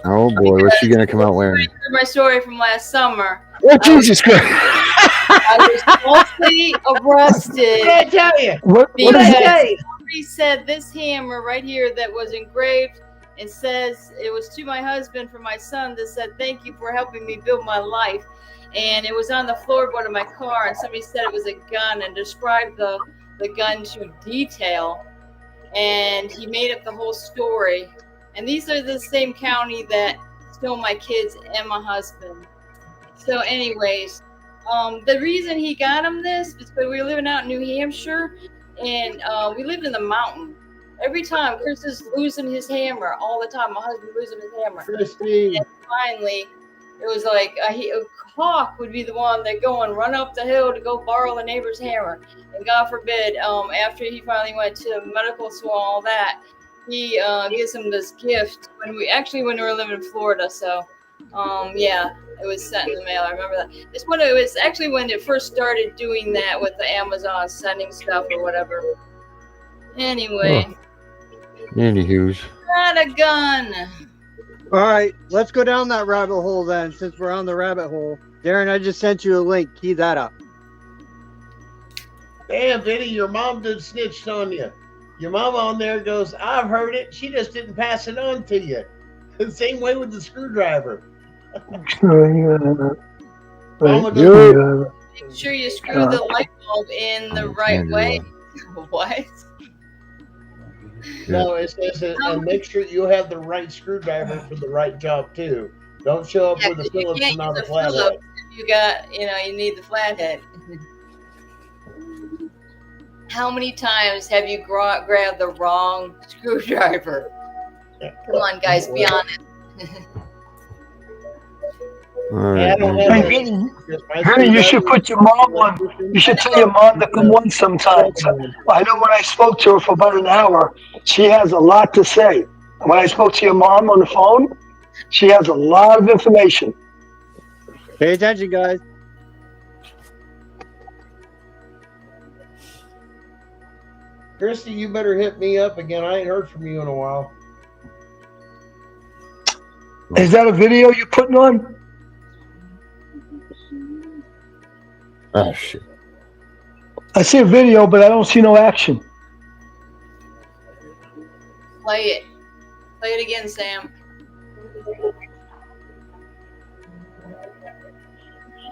[SPEAKER 6] boy, what's she gonna come out wearing?
[SPEAKER 8] My story from last summer.
[SPEAKER 6] Oh Jesus Christ!
[SPEAKER 8] I was falsely arrested.
[SPEAKER 9] What did I tell you?
[SPEAKER 7] What did I say?
[SPEAKER 8] Somebody said this hammer right here that was engraved and says it was to my husband for my son that said, "Thank you for helping me build my life." And it was on the floorboard of my car, and somebody said it was a gun and described the gun to detail. And he made up the whole story. And these are the same county that stole my kids and my husband. So anyways, the reason he got him this is because we were living out in New Hampshire, and we lived in the mountain. Every time Chris is losing his hammer all the time, my husband losing his hammer.
[SPEAKER 9] Christine.
[SPEAKER 8] And finally, it was like a hawk would be the one that go and run up the hill to go borrow the neighbor's hammer. And God forbid, after he finally went to medical school and all that, he gives him this gift when we were living in Florida. So, yeah, it was sent in the mail. I remember that. It was actually when it first started doing that with the Amazon sending stuff or whatever. Anyway.
[SPEAKER 6] Anywho's.
[SPEAKER 8] Not a gun.
[SPEAKER 10] All right, let's go down that rabbit hole then, since we're on the rabbit hole. Darren, I just sent you a link. Key that up.
[SPEAKER 9] Damn, Vinny, your mom did snitched on you. Your mom on there goes, "I've heard it. She just didn't pass it on to you." The same way with the screwdriver.
[SPEAKER 8] Make sure you screw the light bulb in the right way. What?
[SPEAKER 9] No, it says and make sure you have the right screwdriver for the right job too. Don't show up with a Phillips and not a flathead.
[SPEAKER 8] You got, you need the flathead. How many times have you grabbed the wrong screwdriver? Come on, guys, be honest.
[SPEAKER 7] Vinny, you should put your mom on. You should tell your mom to come on sometimes. I know when I spoke to her for about an hour, she has a lot to say. When I spoke to your mom on the phone, She has a lot of information.
[SPEAKER 10] Pay attention, guys.
[SPEAKER 9] Christy, you better hit me up again. I ain't heard from you in a while.
[SPEAKER 7] Is that a video you're putting on?
[SPEAKER 6] Oh, shit.
[SPEAKER 7] I see a video, but I don't see no action.
[SPEAKER 8] Play it. Play it again, Sam.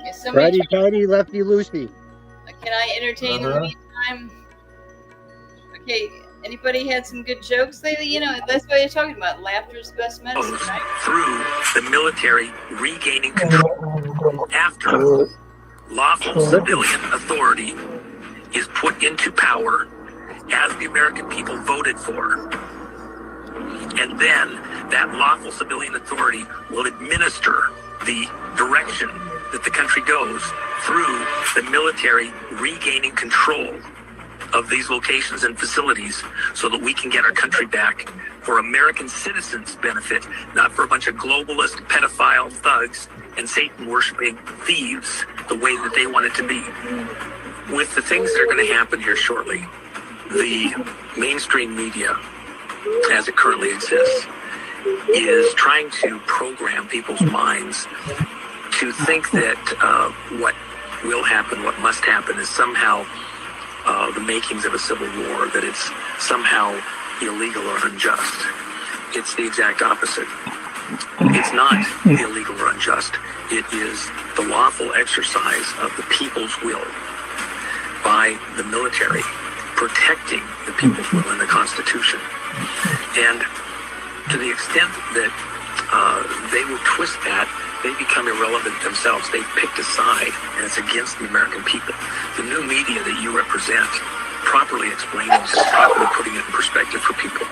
[SPEAKER 8] Is somebody
[SPEAKER 10] Righty tighty, lefty loosey.
[SPEAKER 8] Can I entertain in the meantime? Okay, anybody had some good jokes lately? You know, that's what you're talking about. Laughter's the best medicine, right?
[SPEAKER 13] Through the military regaining control after lawful civilian authority is put into power as the American people voted for. And then that lawful civilian authority will administer the direction that the country goes through the military regaining control of these locations and facilities so that we can get our country back for American citizens' benefit, not for a bunch of globalist, pedophile thugs and Satan-worshiping thieves the way that they want it to be. With the things that are going to happen here shortly, the mainstream media, as it currently exists, is trying to program people's minds to think that what will happen, what must happen, is somehow the makings of a civil war, that it's somehow illegal or unjust. It's the exact opposite. It's not illegal or unjust. It is the lawful exercise of the people's will by the military, protecting the people's will in the Constitution. And to the extent that they will twist that, they become irrelevant themselves. They've picked a side, and it's against the American people. The new media that you represent, properly explaining this, properly putting it in perspective for people,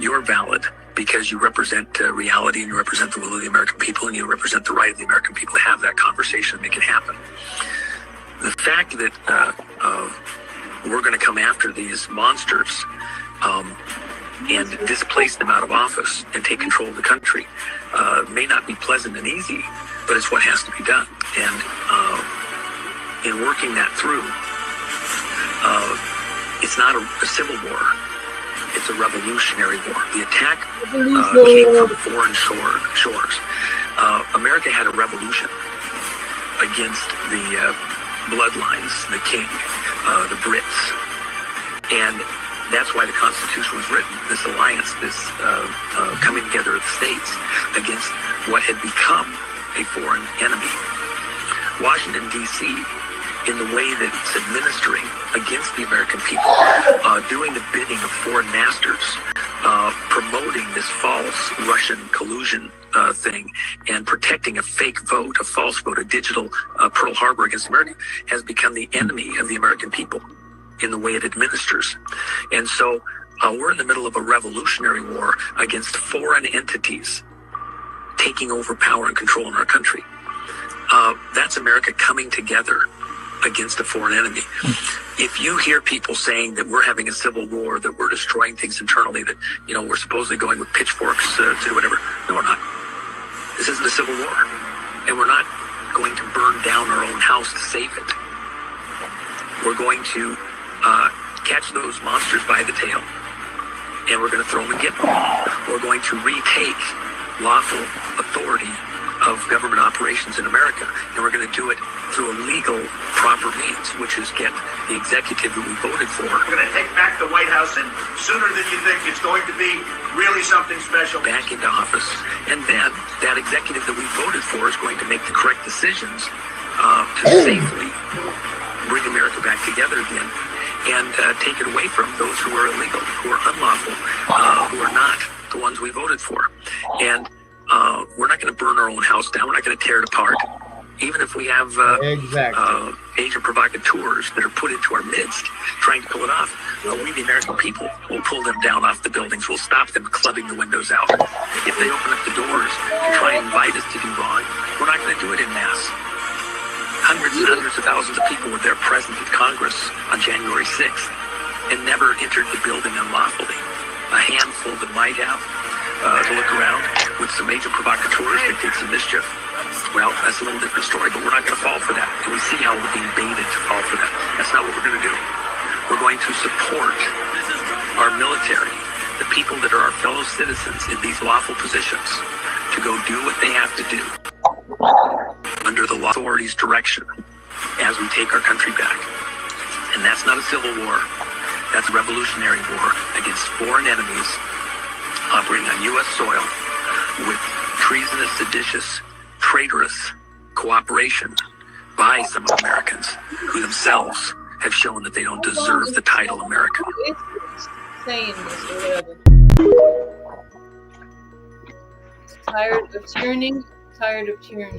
[SPEAKER 13] you're valid because you represent reality, and you represent the will of the American people, and you represent the right of the American people to have that conversation and make it happen. The fact that we're going to come after these monsters and displace them out of office and take control of the country may not be pleasant and easy, but it's what has to be done. And in working that through, it's not a civil war. It's a revolutionary war. The attack came from foreign shores. America had a revolution against the bloodlines, the king, the Brits. And that's why the Constitution was written, this alliance, this coming together of the states against what had become a foreign enemy. Washington, D.C., in the way that it's administering against the American people, doing the bidding of foreign masters, promoting this false Russian collusion thing, and protecting a fake vote, a false vote, a digital Pearl Harbor against America, has become the enemy of the American people in the way it administers. And so we're in the middle of a revolutionary war against foreign entities taking over power and control in our country. That's America coming together against a foreign enemy. If you hear people saying that we're having a civil war, that we're destroying things internally, that, you know, we're supposedly going with pitchforks to do whatever, no, we're not. This isn't a civil war, and we're not going to burn down our own house to save it. We're going to catch those monsters by the tail, and we're going to throw them and get them. We're going to retake lawful authority of government operations in America, and we're going to do it through a legal, proper means, which is get the executive that we voted for.
[SPEAKER 11] We're going to take back the White House, and sooner than you think, it's going to be really something special.
[SPEAKER 13] Back into office, and then that executive that we voted for is going to make the correct decisions to safely bring America back together again, and take it away from those who are illegal, who are unlawful, who are not the ones we voted for. And we're not going to burn our own house down. We're not going to tear it apart. Even if we have agent provocateurs that are put into our midst trying to pull it off, we, the American people, will pull them down off the buildings. We'll stop them clubbing the windows out. If they open up the doors and try and invite us to do wrong, we're not going to do it in mass. Hundreds and hundreds of thousands of people were there present at Congress on January 6th and never entered the building unlawfully. A handful that might have to look around. with some major provocateurs that did some mischief. Well, that's a little different story, but we're not going to fall for that. And we see how we're being baited to fall for that. That's not what we're going to do. We're going to support our military, the people that are our fellow citizens in these lawful positions, to go do what they have to do under the law authorities' direction as we take our country back. And that's not a civil war. That's a revolutionary war against foreign enemies operating on U.S. soil with treasonous, seditious, traitorous cooperation by some Americans who themselves have shown that they don't deserve the title American.
[SPEAKER 8] Saying this or whatever. Tired of tyranny. Tired of tyranny.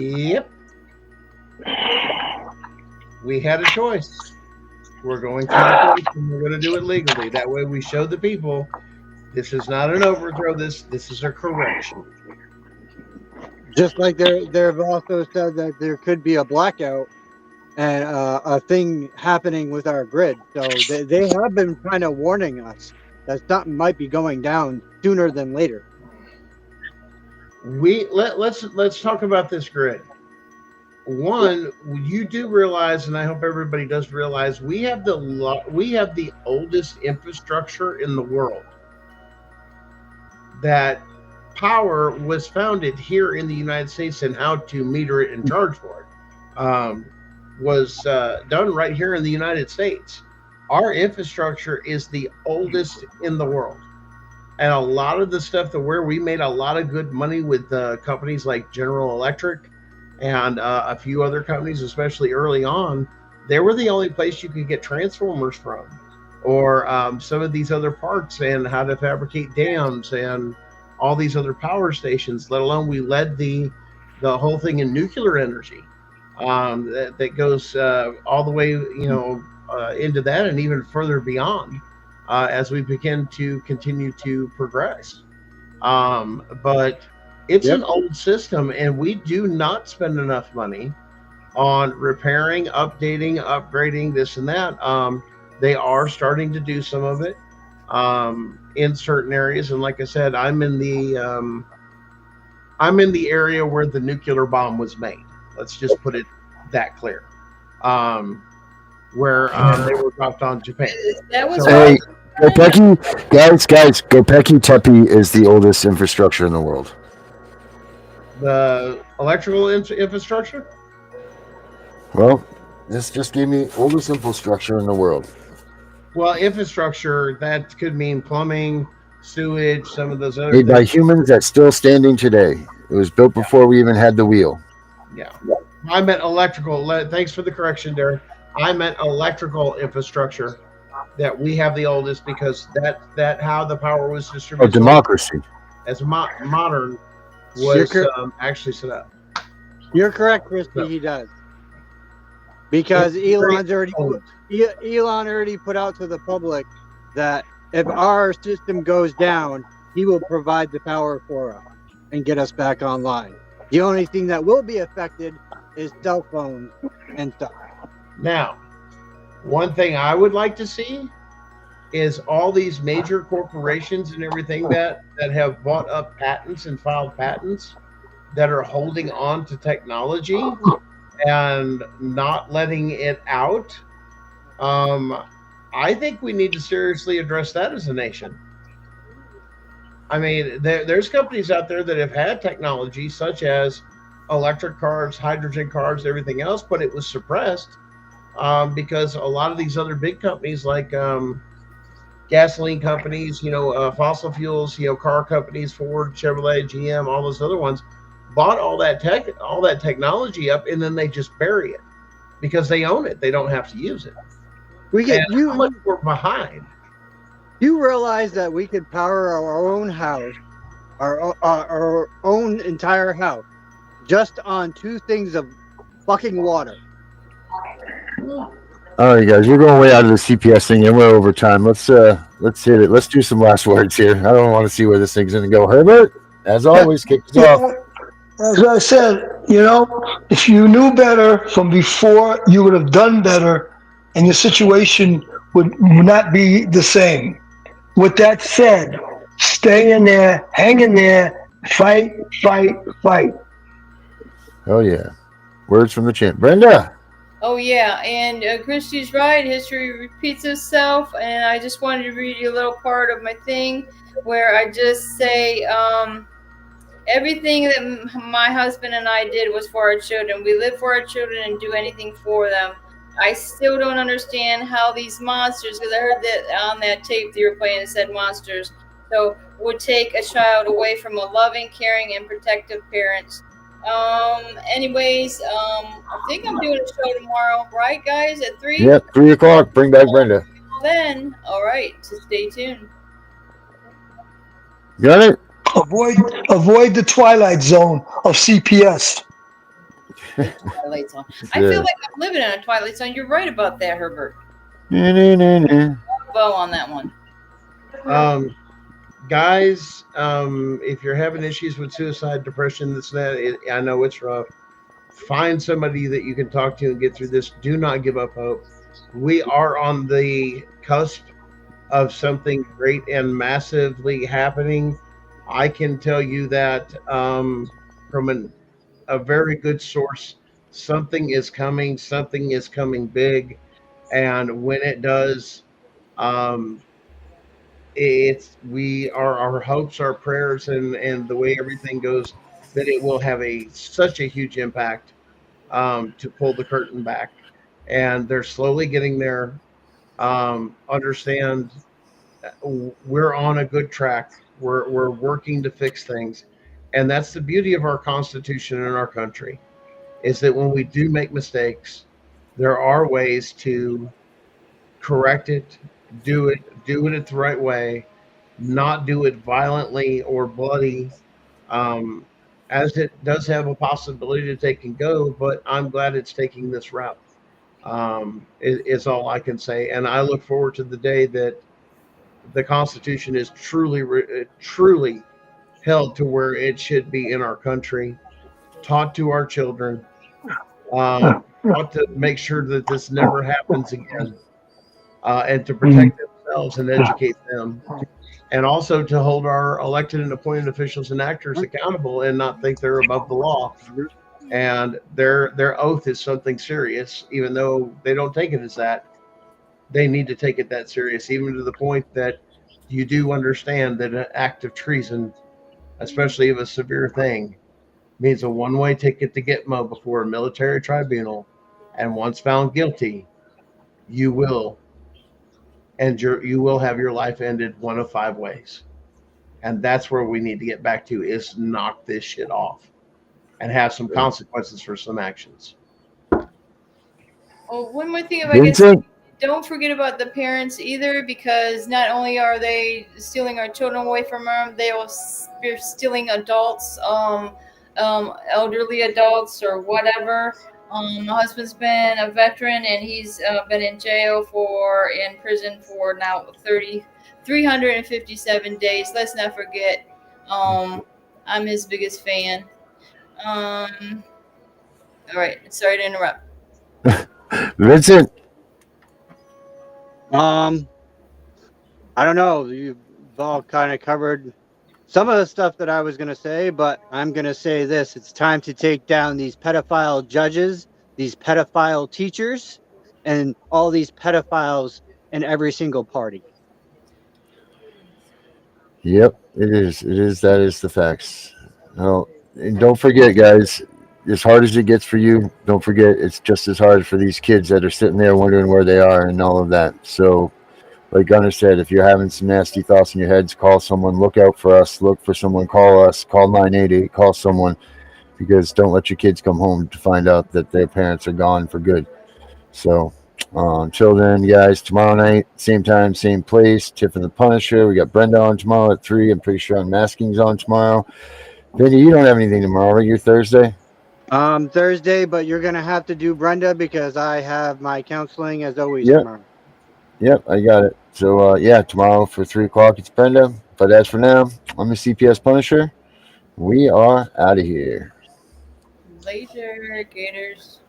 [SPEAKER 9] Yep. We had a choice. We're going to enforce and we're going to do it legally. That way we show the people this is not an overthrow, this is a correction.
[SPEAKER 10] Just like they've also said that there could be a blackout and a thing happening with our grid. So they have been kind of warning us that something might be going down sooner than later.
[SPEAKER 9] Let's talk about this grid. One, you do realize, and I hope everybody does realize, we have the oldest infrastructure in the world. That power was founded here in the United States, and how to meter it and charge for it was done right here in the United States. Our infrastructure is the oldest in the world. And a lot of the stuff where we made a lot of good money with companies like General Electric and a few other companies, especially early on, they were the only place you could get transformers from, or some of these other parts, and how to fabricate dams and all these other power stations, let alone we led the whole thing in nuclear energy that goes all the way, into that and even further beyond as we begin to continue to progress. But it's an old system, and we do not spend enough money on repairing, updating, upgrading this and that. They are starting to do some of it in certain areas, and like I said, I'm in the area where the nuclear bomb was made. Let's just put it that clear. Where they were dropped on Japan.
[SPEAKER 8] That was
[SPEAKER 6] Hey, Gopeki, guys, Gopeki Tepe is the oldest infrastructure in the world.
[SPEAKER 9] The electrical infrastructure?
[SPEAKER 6] Well, this just gave me oldest infrastructure in the world.
[SPEAKER 9] Well, infrastructure, that could mean plumbing, sewage, some of those other
[SPEAKER 6] Made by
[SPEAKER 9] things.
[SPEAKER 6] humans that's still standing today. It was built before we even had the wheel.
[SPEAKER 9] Yeah. I meant electrical. Thanks for the correction, Derek. I meant electrical infrastructure, that we have the oldest, because that how the power was distributed.
[SPEAKER 6] Oh, democracy.
[SPEAKER 9] As modern was actually set up.
[SPEAKER 10] You're correct, Crispy. He does, because Elon already put out to the public that if our system goes down, he will provide the power for us and get us back online. The only thing that will be affected is cell phones and stuff.
[SPEAKER 9] Now, one thing I would like to see is all these major corporations and everything that have bought up patents and filed patents that are holding on to technology and not letting it out. I think we need to seriously address that as a nation. I mean, there's companies out there that have had technology such as electric cars, hydrogen cars, everything else, but it was suppressed because a lot of these other big companies like gasoline companies, fossil fuels, car companies, Ford, Chevrolet, GM, all those other ones, bought all that technology up, and then they just bury it because they own it. They don't have to use it. How much we're behind.
[SPEAKER 10] You realize that we could power our own house, our own entire house, just on 2 things of fucking water.
[SPEAKER 6] All right, guys, we're going way out of the CPS thing, and we're over time. Let's hit it. Let's do some last words here. I don't want to see where this thing's going to go. Herbert, as always, kick us off.
[SPEAKER 7] As I said, if you knew better from before, you would have done better, and your situation would not be the same. With that said, stay in there, hang in there, fight, fight, fight.
[SPEAKER 6] Oh yeah. Words from the champ. Brenda.
[SPEAKER 8] Oh yeah, and Christy's right. History repeats itself, and I just wanted to read you a little part of my thing where I just say, everything that my husband and I did was for our children. We live for our children and do anything for them. I still don't understand how these monsters, because I heard that on that tape that you were playing, it said monsters, so would take a child away from a loving, caring, and protective parents. I think I'm doing a show tomorrow, right, guys, at 3?
[SPEAKER 6] Yep, 3 o'clock. Bring back Brenda.
[SPEAKER 8] Then, all right, so stay tuned.
[SPEAKER 6] Got it?
[SPEAKER 7] Avoid the twilight zone of CPS.
[SPEAKER 8] Twilight Zone. I feel like I'm living in a Twilight Zone. You're right about that, Herbert. Bow on that one.
[SPEAKER 9] Guys, if you're having issues with suicide, depression, this and that, I know it's rough. Find somebody that you can talk to and get through this. Do not give up hope. We are on the cusp of something great and massively happening. I can tell you that from a very good source, something is coming. Something is coming big, and when it does, our hopes, our prayers, and the way everything goes, that it will have such a huge impact to pull the curtain back, and they're slowly getting there. Understand, we're on a good track. We're working to fix things, and that's the beauty of our Constitution in our country, is that when we do make mistakes, there are ways to correct it, do it the right way, not do it violently or bloody, as it does have a possibility to take and go. But I'm glad it's taking this route. Is all I can say, and I look forward to the day that the Constitution is truly held to where it should be in our country, taught to our children, taught to make sure that this never happens again, and to protect themselves and educate them, and also to hold our elected and appointed officials and actors accountable and not think they're above the law. And their oath is something serious, even though they don't take it as that. They need to take it that serious, even to the point that you do understand that an act of treason, especially of a severe thing, means a one-way ticket to Gitmo before a military tribunal, and once found guilty, you will have your life ended one of 5 ways. And that's where we need to get back to, is knock this shit off and have some consequences for some actions.
[SPEAKER 8] Oh, one more thing, if I can say, don't forget about the parents either, because not only are they stealing our children away from them, they're stealing adults, elderly adults or whatever. My husband's been a veteran, and he's been in prison for now 357 days. Let's not forget, I'm his biggest fan. All right, sorry to interrupt.
[SPEAKER 6] Vincent.
[SPEAKER 10] I don't know. You've all kind of covered some of the stuff that I was going to say, but I'm going to say this. It's time to take down these pedophile judges, these pedophile teachers, and all these pedophiles in every single party.
[SPEAKER 6] Yep, it is. It is. That is the facts. No, and don't forget, guys, as hard as it gets for you, don't forget it's just as hard for these kids that are sitting there wondering where they are and all of that. So, like Gunnar said, if you're having some nasty thoughts in your heads, call someone, look out for us, look for someone, call us, call 988, call someone, because don't let your kids come home to find out that their parents are gone for good. So, until then, guys, tomorrow night, same time, same place, Tiff and the Punisher. We got Brenda on tomorrow at 3. I'm pretty sure Unmasking's on tomorrow. Vinny, you don't have anything tomorrow, right? You're Thursday?
[SPEAKER 10] Thursday, but you're going to have to do Brenda because I have my counseling as always tomorrow.
[SPEAKER 6] Yep, I got it. So, tomorrow for 3 o'clock, it's Brenda. But as for now, I'm the CPS Punisher. We are out of here.
[SPEAKER 8] Later, Gators.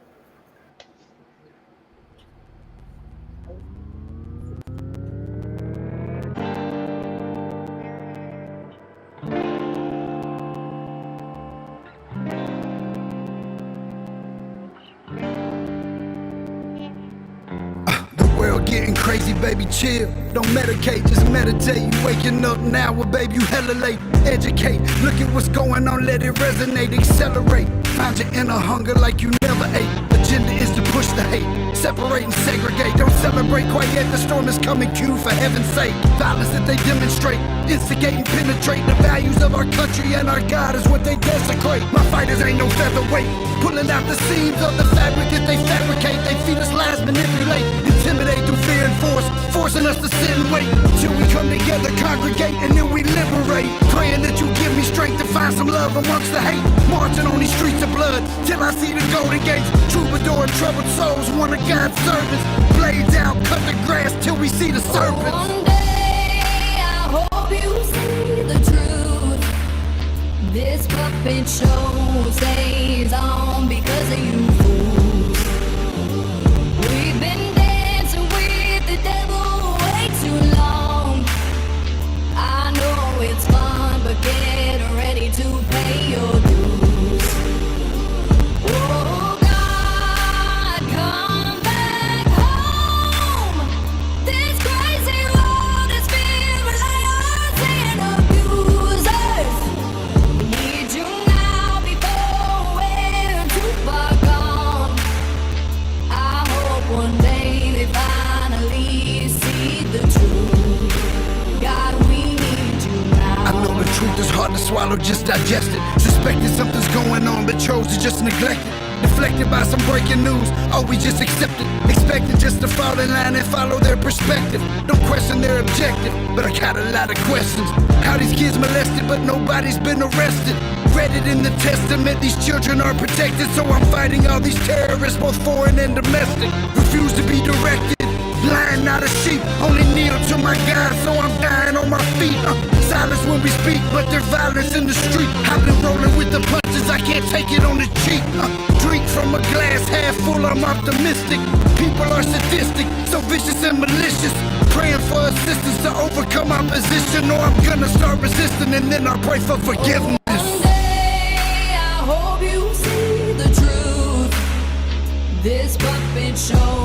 [SPEAKER 14] crazy, baby, chill. Don't medicate, just meditate. You waking up now, well, baby, you hella late. Educate, look at what's going on, let it resonate, accelerate. Find your inner hunger like you never ate. Agenda is to push the hate, separate and segregate. Don't celebrate quite yet, the storm is coming, Q, for heaven's sake. Violence that they demonstrate, instigate and penetrate. The values of our country and our God is what they desecrate. My fighters ain't no featherweight, pulling out the seams of the fabric that they fabricate. They feed us lies, manipulate, intimidate through fear and force, forcing us to sit and wait till we come together, congregate, and then we liberate. Praying that you give me strength to find some love amongst the hate. Marching on these streets of blood till I see the golden gates. Troubadour and troubled souls, one of God's servants. Blades out, cut the grass till we see the serpents.
[SPEAKER 15] One day I hope you see the truth. This puppet show stays on because of you fools. We've been dancing with the devil way too long. I know it's fun, but get ready to pay your dues. Oh God, come back home. This crazy world is filled with liars and abusers. Need you now before we're too far gone. I hope one day they finally see the truth. God, we need you now.
[SPEAKER 14] I know the truth is hard to swallow, just digest it. Suspected something's going on, but chose to just neglect it. Deflected by some breaking news, oh, we just accept it. Expected just to fall in line and follow their perspective. Don't question their objective, but I got a lot of questions. How these kids molested, but nobody's been arrested. Read it in the testament, these children are protected. So I'm fighting all these terrorists, both foreign and domestic. Refuse to be directed, blind, not a sheep. Only kneel to my God, so I'm dying on my feet. Silence when we speak, but there's violence in the street. I've been rolling with the punches, I can't take it on the cheek. Drink from a glass half full, I'm optimistic. People are sadistic, so vicious and malicious. Praying for assistance to overcome opposition, or I'm gonna start resisting, and then I'll pray for forgiveness.
[SPEAKER 15] One day I hope you see the truth. This puppet show